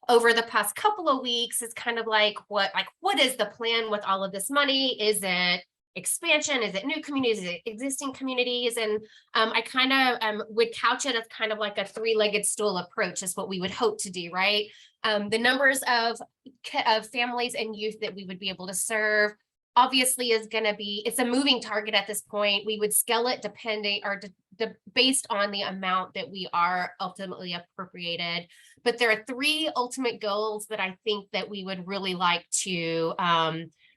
over the past couple of weeks is kind of like what is the plan with all of this money? Is it expansion? Is it new communities? Is it existing communities? And I kind of would couch it as kind of like a three-legged stool approach is what we would hope to do, right? The numbers of families and youth that we would be able to serve obviously is going to be, it's a moving target at this point. We would scale it depending or based on the amount that we are ultimately appropriated. But there are three ultimate goals that I think that we would really like to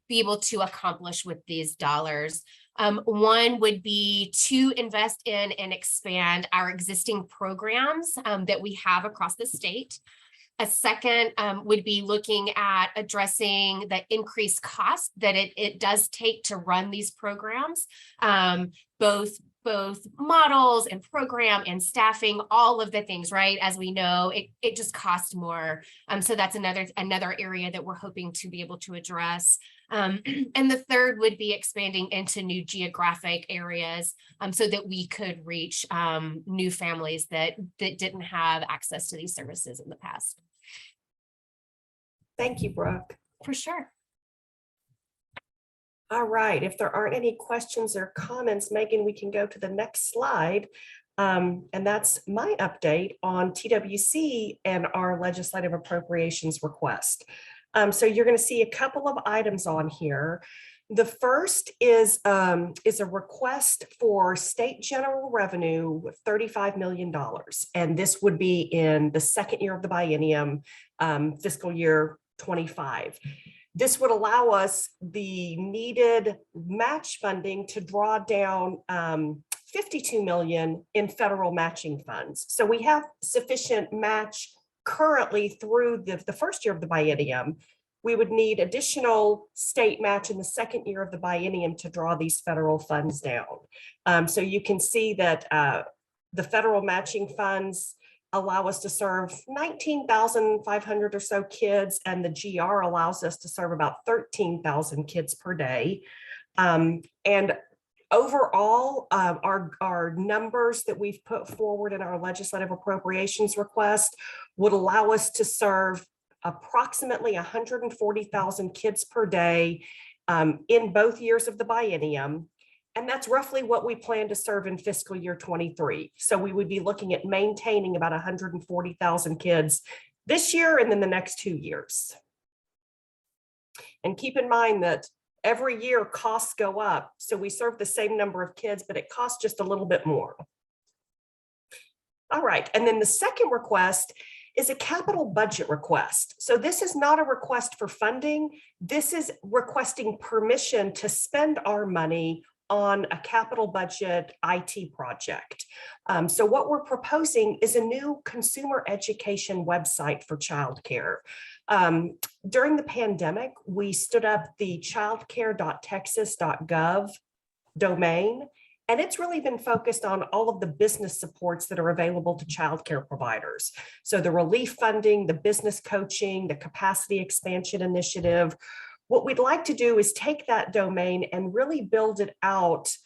be able to accomplish with these dollars. One would be to invest in and expand our existing programs that we have across the state. A second would be looking at addressing the increased cost that it does take to run these programs, both models and program and staffing, all of the things, right? As we know, it just costs more. So that's another area that we're hoping to be able to address. And the third would be expanding into new geographic areas so that we could reach new families that didn't have access to these services in the past. Thank you, Brooke. For sure. All right, if there aren't any questions or comments, Megan, we can go to the next slide. And that's my update on TWC and our legislative appropriations request. So you're going to see a couple of items on here. The first is a request for state general revenue of $35 million. And this would be in the second year of the biennium, fiscal year 25. This would allow us the needed match funding to draw down $52 million in federal matching funds. So we have sufficient match currently through the first year of the biennium. We would need additional state match in the second year of the biennium to draw these federal funds down. So you can see that the federal matching funds allow us to serve 19,500 or so kids, and the GR allows us to serve about 13,000 kids per day. And overall, our numbers that we've put forward in our legislative appropriations request would allow us to serve approximately 140,000 kids per day in both years of the biennium. And that's roughly what we plan to serve in fiscal year 23. So we would be looking at maintaining about 140,000 kids this year and then the next 2 years. And keep in mind that every year costs go up. So we serve the same number of kids, but it costs just a little bit more. All right, and then the second request is a capital budget request. So this is not a request for funding. This is requesting permission to spend our money on a capital budget IT project. So what we're proposing is a new consumer education website for childcare. During the pandemic, we stood up the childcare.texas.gov domain, and it's really been focused on all of the business supports that are available to childcare providers. So the relief funding, the business coaching, the capacity expansion initiative. What we'd like to do is take that domain and really build it out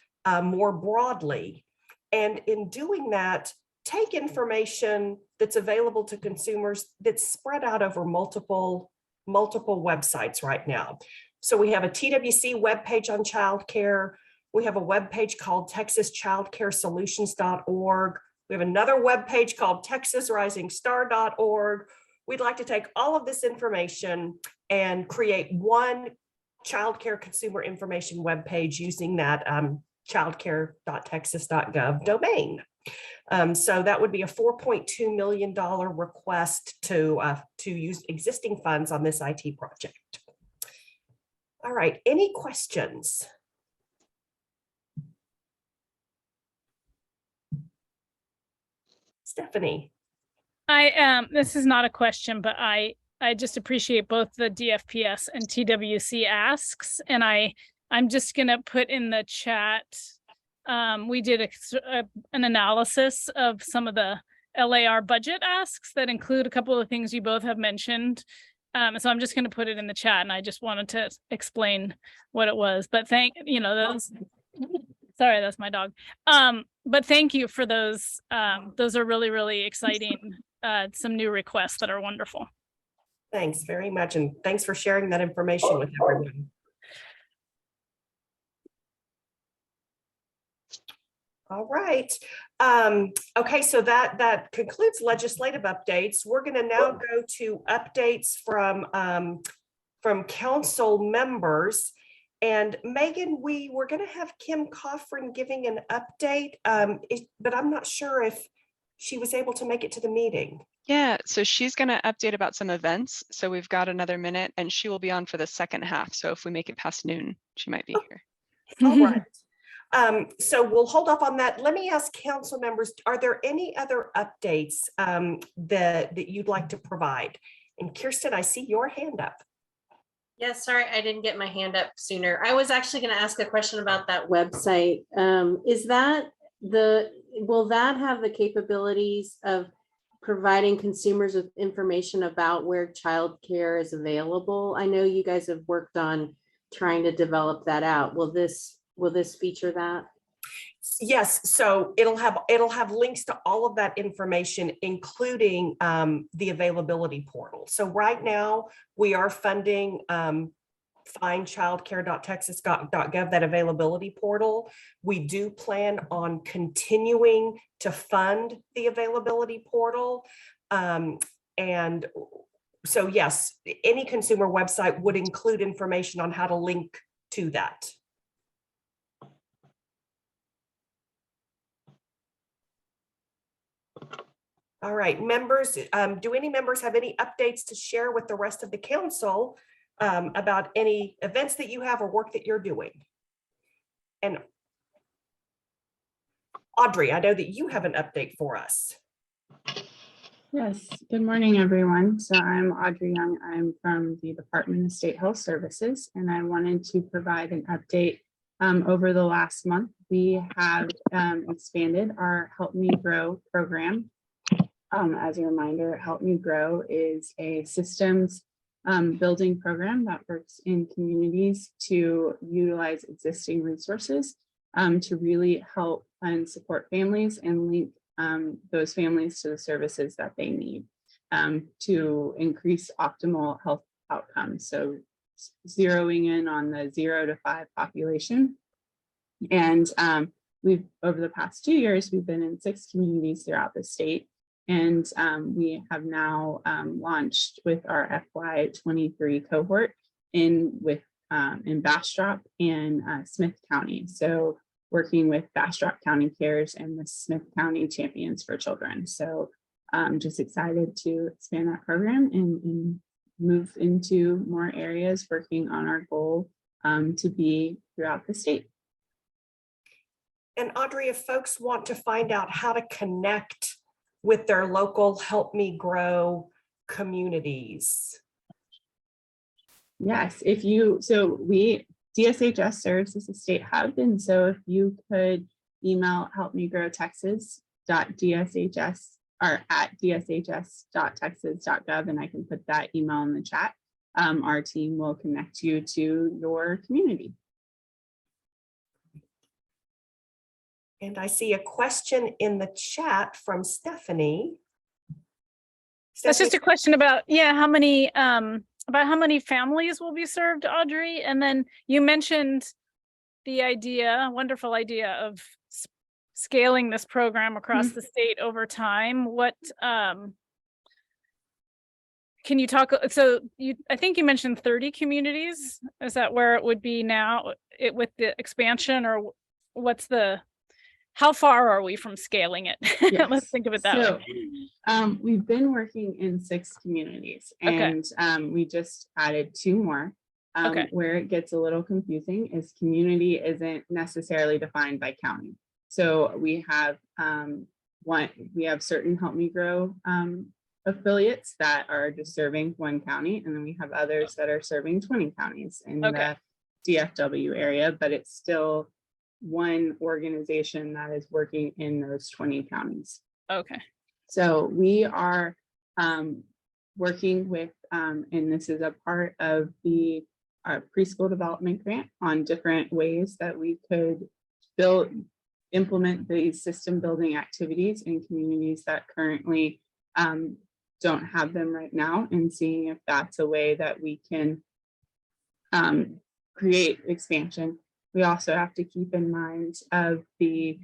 more broadly. And in doing that, take information that's available to consumers that's spread out over multiple websites right now. So we have a TWC webpage on childcare. We have a webpage called TexasChildCareSolutions.org. We have another webpage called TexasRisingStar.org. We'd like to take all of this information and create one childcare consumer information webpage using that childcare.texas.gov domain. So that would be a $4.2 million request to use existing funds on this IT project. All right, any questions? Stephanie. This is not a question, but I just appreciate both the DFPS and TWC asks, and I'm just gonna put in the chat. We did an analysis of some of the LAR budget asks that include a couple of things you both have mentioned. So I'm just gonna put it in the chat, and I just wanted to explain what it was. But those. Sorry, that's my dog. But thank you for those. Those are really, really exciting. Some new requests that are wonderful. Thanks very much. And thanks for sharing that information with everyone. All right. Okay, so that concludes legislative updates. We're going to now go to updates from council members. And Megan, we were going to have Kim Coffrin giving an update, but I'm not sure if she was able to make it to the meeting. Yeah, so she's going to update about some events. So we've got another minute and she will be on for the second half. So if we make it past noon, she might be here. All right. So we'll hold off on that. Let me ask council members, are there any other updates that you'd like to provide? And Kirsten, I see your hand up. Yes, sorry, I didn't get my hand up sooner. I was actually going to ask a question about that website. Will that have the capabilities of providing consumers with information about where childcare is available? I know you guys have worked on trying to develop that out. Will this feature that? Yes, so it'll have links to all of that information, including the availability portal. So right now we are funding findchildcare.texas.gov, that availability portal. We do plan on continuing to fund the availability portal. And so yes, any consumer website would include information on how to link to that. All right, members, do any members have any updates to share with the rest of the council about any events that you have or work that you're doing? And Audrey, I know that you have an update for us. Yes, good morning, everyone. So I'm Audrey Young. I'm from the Department of State Health Services, and I wanted to provide an update. Over the last month, we have expanded our Help Me Grow program. as a reminder, Help Me Grow is a systems building program that works in communities to utilize existing resources to really help and support families and link those families to the services that they need to increase optimal health outcomes. So zeroing in on the 0 to 5 population. And we've, over the past 2 years, we've been in 6 communities throughout the state. And we have now launched with our FY23 cohort in Bastrop and Smith County. So working with Bastrop County Cares and the Smith County Champions for Children. So just excited to expand that program and move into more areas, working on our goal to be throughout the state. And Audrey, if folks want to find out how to connect with their local Help Me Grow communities. Yes, DSHS serves as a state hub. And so if you could email helpmegrowtexas.dshs or at dshs.texas.gov, and I can put that email in the chat, our team will connect you to your community. And I see a question in the chat from Stephanie. That's just a question about, how many families will be served, Audrey? And then you mentioned the wonderful idea of scaling this program across the state over time. What can you talk? So I think you mentioned 30 communities. Is that where it would be now with the expansion, or how far are we from scaling it? Yes. Let's think of it that way. We've been working in 6 communities, and we just added 2 more. Where it gets a little confusing is community isn't necessarily defined by county. So we have certain Help Me Grow affiliates that are just serving 1 county, and then we have others that are serving 20 counties in the DFW area, but it's still one organization that is working in those 20 counties. Okay. So we are working with, and this is a part of our preschool development grant, on different ways that we could implement these system building activities in communities that currently don't have them right now, and seeing if that's a way that we can create expansion. We also have to keep in mind of the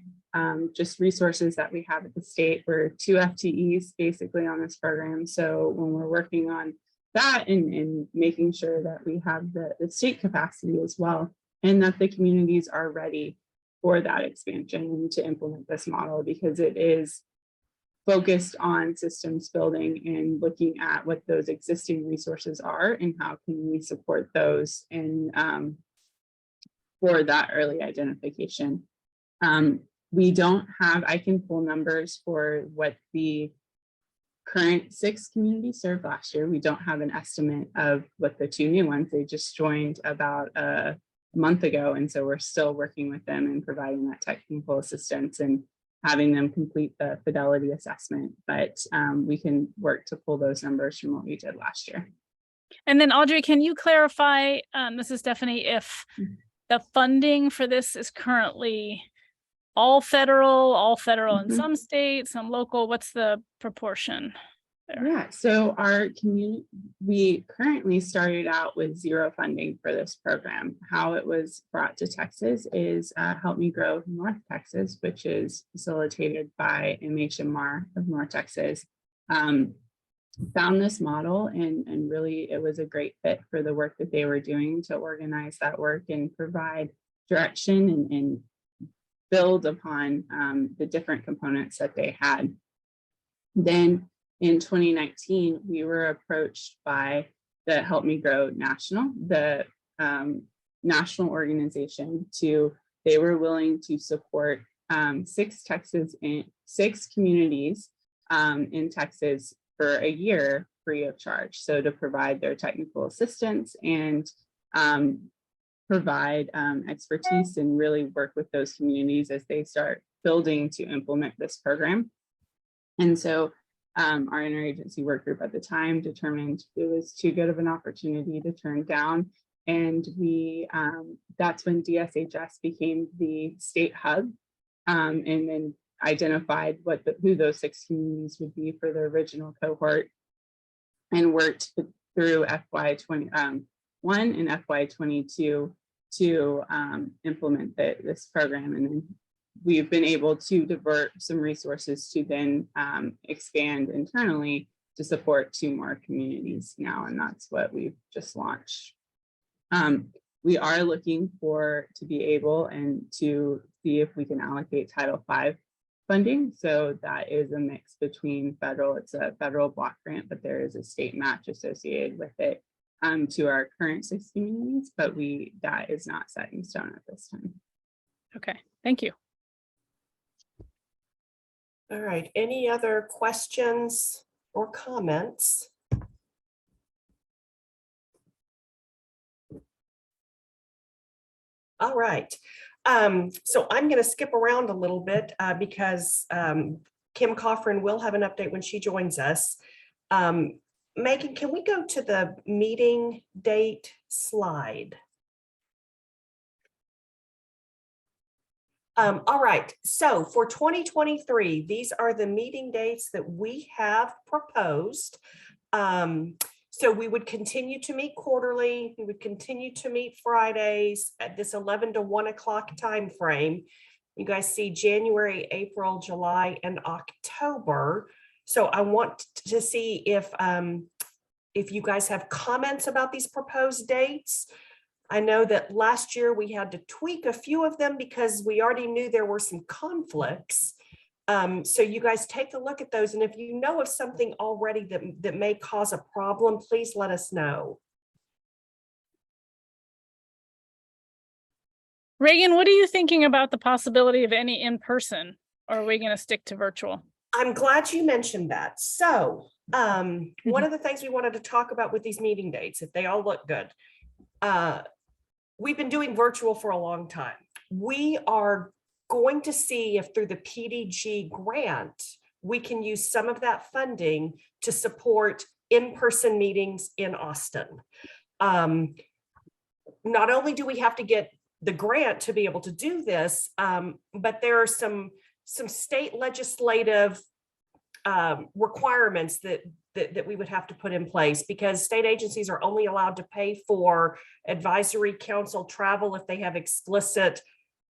just resources that we have at the state. We're 2 FTEs basically on this program. So when we're working on that and making sure that we have the state capacity as well, and that the communities are ready for that expansion and to implement this model, because it is focused on systems building and looking at what those existing resources are and how can we support those and for that early identification. We don't have, I can pull numbers for what the current 6 communities served last year. We don't have an estimate of what the 2 new ones, they just joined about a month ago. And so we're still working with them and providing that technical assistance and having them complete the fidelity assessment. But we can work to pull those numbers from what we did last year. And then Audrey, can you clarify, this is Stephanie, if the funding for this is currently all federal in some states, some local? What's the proportion there? Yeah, so our community, we currently started out with 0 funding for this program. How it was brought to Texas is Help Me Grow North Texas, which is facilitated by MHMR of North Texas. Found this model and really it was a great fit for the work that they were doing to organize that work and provide direction and build upon the different components that they had. Then in 2019, we were approached by the Help Me Grow National, the national organization, they were willing to support 6 communities in Texas for a year free of charge. So to provide their technical assistance and provide expertise and really work with those communities as they start building to implement this program. And so our interagency work group at the time determined it was too good of an opportunity to turn down. And we that's when DSHS became the state hub, and then identified who those 6 communities would be for the original cohort, and worked through FY21 and FY22 to implement this program. And then we've been able to divert some resources to then expand internally to support 2 more communities now, and that's what we've just launched. We are looking to be able and to see if we can allocate Title V funding. So that is a mix between federal, it's a federal block grant, but there is a state match associated with it to our current 6 communities, but that is not set in stone at this time. Okay, thank you. All right, any other questions or comments? All right, so I'm going to skip around a little bit because Kim Coffrin will have an update when she joins us. Megan, can we go to the meeting date slide? All right, so for 2023, these are the meeting dates that we have proposed. So we would continue to meet quarterly. We would continue to meet Fridays at this 11 to 1 o'clock time frame. You guys see January, April, July, and October. So I want to see if you guys have comments about these proposed dates. I know that last year we had to tweak a few of them because we already knew there were some conflicts. So you guys take a look at those, and if you know of something already that may cause a problem, please let us know. Reagan, what are you thinking about the possibility of any in-person, or are we going to stick to virtual? I'm glad you mentioned that. So one of the things we wanted to talk about with these meeting dates, if they all look good, we've been doing virtual for a long time. We are going to see if through the PDG grant, we can use some of that funding to support in-person meetings in Austin. Not only do we have to get the grant to be able to do this, but there are some state legislative requirements that we would have to put in place, because state agencies are only allowed to pay for advisory council travel if they have explicit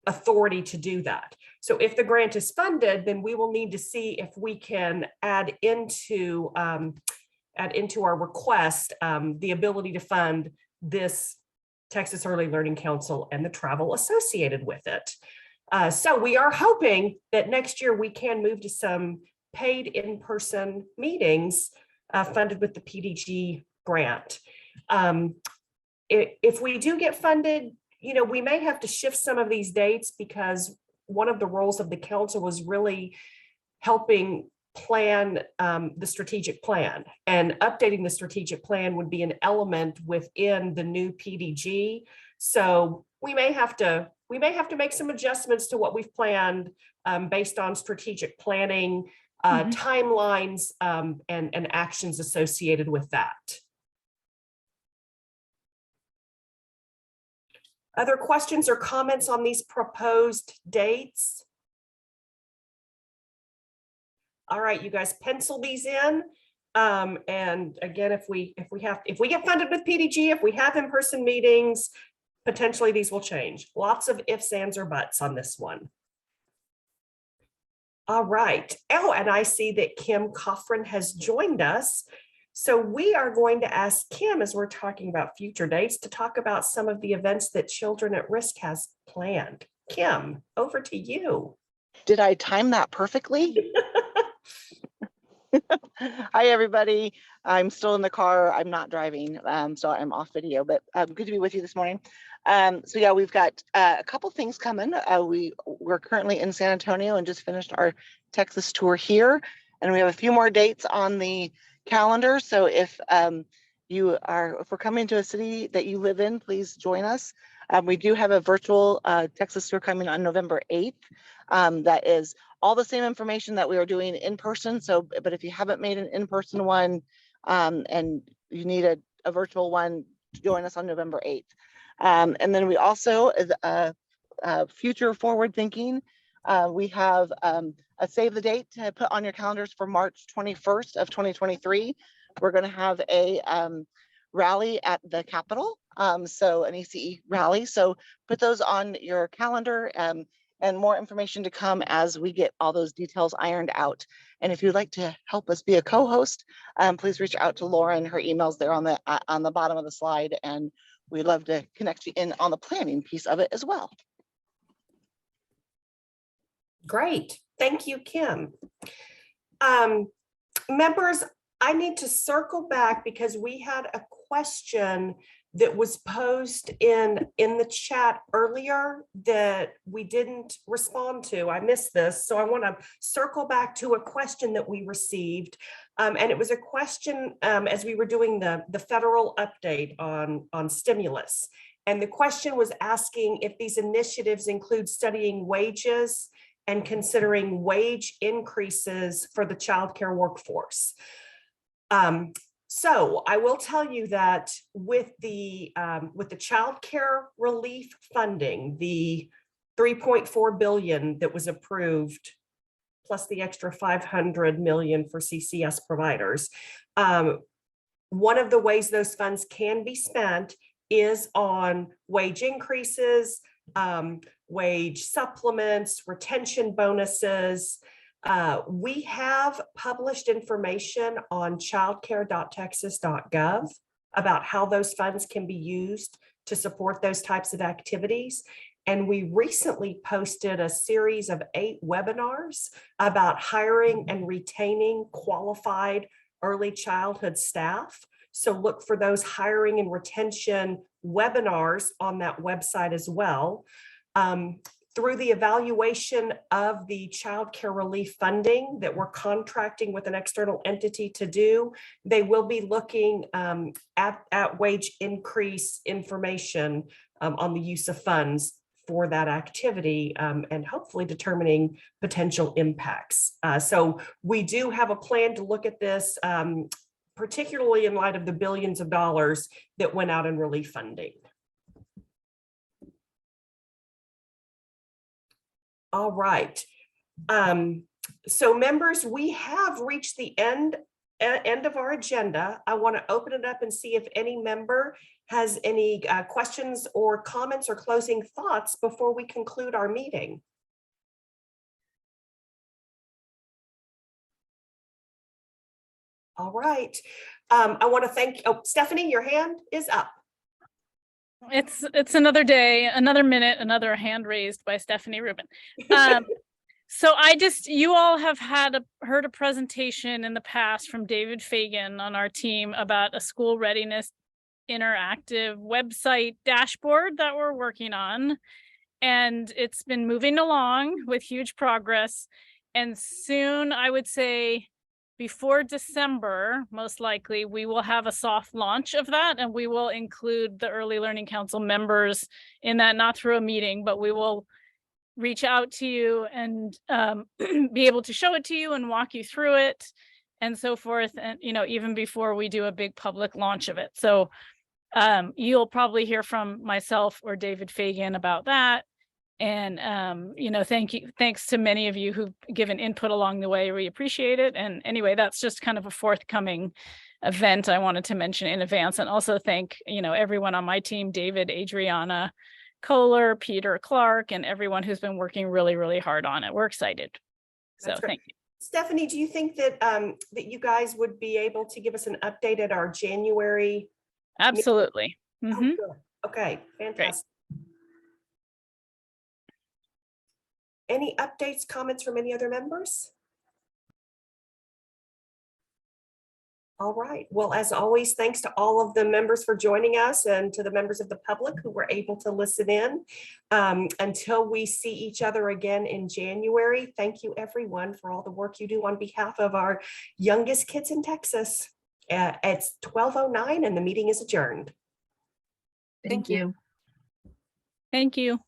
authority to do that. So if the grant is funded, then we will need to see if we can add into our request the ability to fund this Texas Early Learning Council and the travel associated with it. So we are hoping that next year we can move to some paid in-person meetings funded with the PDG grant. If we do get funded, we may have to shift some of these dates, because one of the roles of the council was really helping plan the strategic plan, and updating the strategic plan would be an element within the new PDG. So we may have to make some adjustments to what we've planned based on strategic planning, timelines, and actions associated with that. Other questions or comments on these proposed dates? All right, you guys pencil these in. And again, if we get funded with PDG, if we have in-person meetings, potentially these will change. Lots of ifs, ands, or buts on this one. All right. Oh, and I see that Kim Coffrin has joined us. So we are going to ask Kim, as we're talking about future dates, to talk about some of the events that Children at Risk has planned. Kim, over to you. Did I time that perfectly? Hi, everybody. I'm still in the car. I'm not driving, so I'm off video, but good to be with you this morning. So yeah, we've got a couple things coming. We're currently in San Antonio and just finished our Texas tour here, and we have a few more dates on the calendar. So if if we're coming to a city that you live in, please join us. We do have a virtual Texas tour coming on November 8th. That is all the same information that we are doing in person. So, but if you haven't made an in-person one and you need a virtual one, join us on November 8th. And then we also, future forward thinking, we have a save the date to put on your calendars for March 21st of 2023. We're going to have a rally at the Capitol, so an ECE rally. So put those on your calendar, and more information to come as we get all those details ironed out. And if you'd like to help us be a co-host, please reach out to Lauren. Her email's there on the bottom of the slide, and we'd love to connect you in on the planning piece of it as well. Great. Thank you, Kim. Members, I need to circle back because we had a question that was posed in the chat earlier that we didn't respond to. I missed this, so I want to circle back to a question that we received. And it was a question as we were doing the federal update on stimulus. And the question was asking if these initiatives include studying wages and considering wage increases for the childcare workforce. So I will tell you that with the childcare relief funding, the $3.4 billion that was approved, plus the extra $500 million for CCS providers, one of the ways those funds can be spent is on wage increases, wage supplements, retention bonuses. We have published information on childcare.texas.gov about how those funds can be used to support those types of activities. And we recently posted a series of 8 webinars about hiring and retaining qualified early childhood staff. So look for those hiring and retention webinars on that website as well. Through the evaluation of the child care relief funding that we're contracting with an external entity to do, they will be looking at wage increase information on the use of funds for that activity and hopefully determining potential impacts. So we do have a plan to look at this, particularly in light of the billions of dollars that went out in relief funding. All right. So members, we have reached the end of our agenda. I want to open it up and see if any member has any questions or comments or closing thoughts before we conclude our meeting. All right. I want to thank, Stephanie, your hand is up. It's another day, another minute, another hand raised by Stephanie Rubin. So you all have heard a presentation in the past from David Fagan on our team about a school readiness interactive website dashboard that we're working on. And it's been moving along with huge progress. And soon, I would say, before December, most likely, we will have a soft launch of that, and we will include the Early Learning Council members in that, not through a meeting, but we will reach out to you and be able to show it to you and walk you through it and so forth. And, even before we do a big public launch of it. So you'll probably hear from myself or David Fagan about that. And, thanks to many of you who've given input along the way. We appreciate it. And anyway, that's just kind of a forthcoming event I wanted to mention in advance, and also thank, everyone on my team, David, Adriana Kohler, Peter Clark, and everyone who's been working really, really hard on it. We're excited. So thank you. Stephanie, do you think that that you guys would be able to give us an update at our January? Absolutely. Oh, okay, fantastic. Great. Any updates, comments from any other members? All right. Well, as always, thanks to all of the members for joining us and to the members of the public who were able to listen in. Until we see each other again in January, thank you everyone for all the work you do on behalf of our youngest kids in Texas. It's 12:09 and the meeting is adjourned. Thank you. Thank you.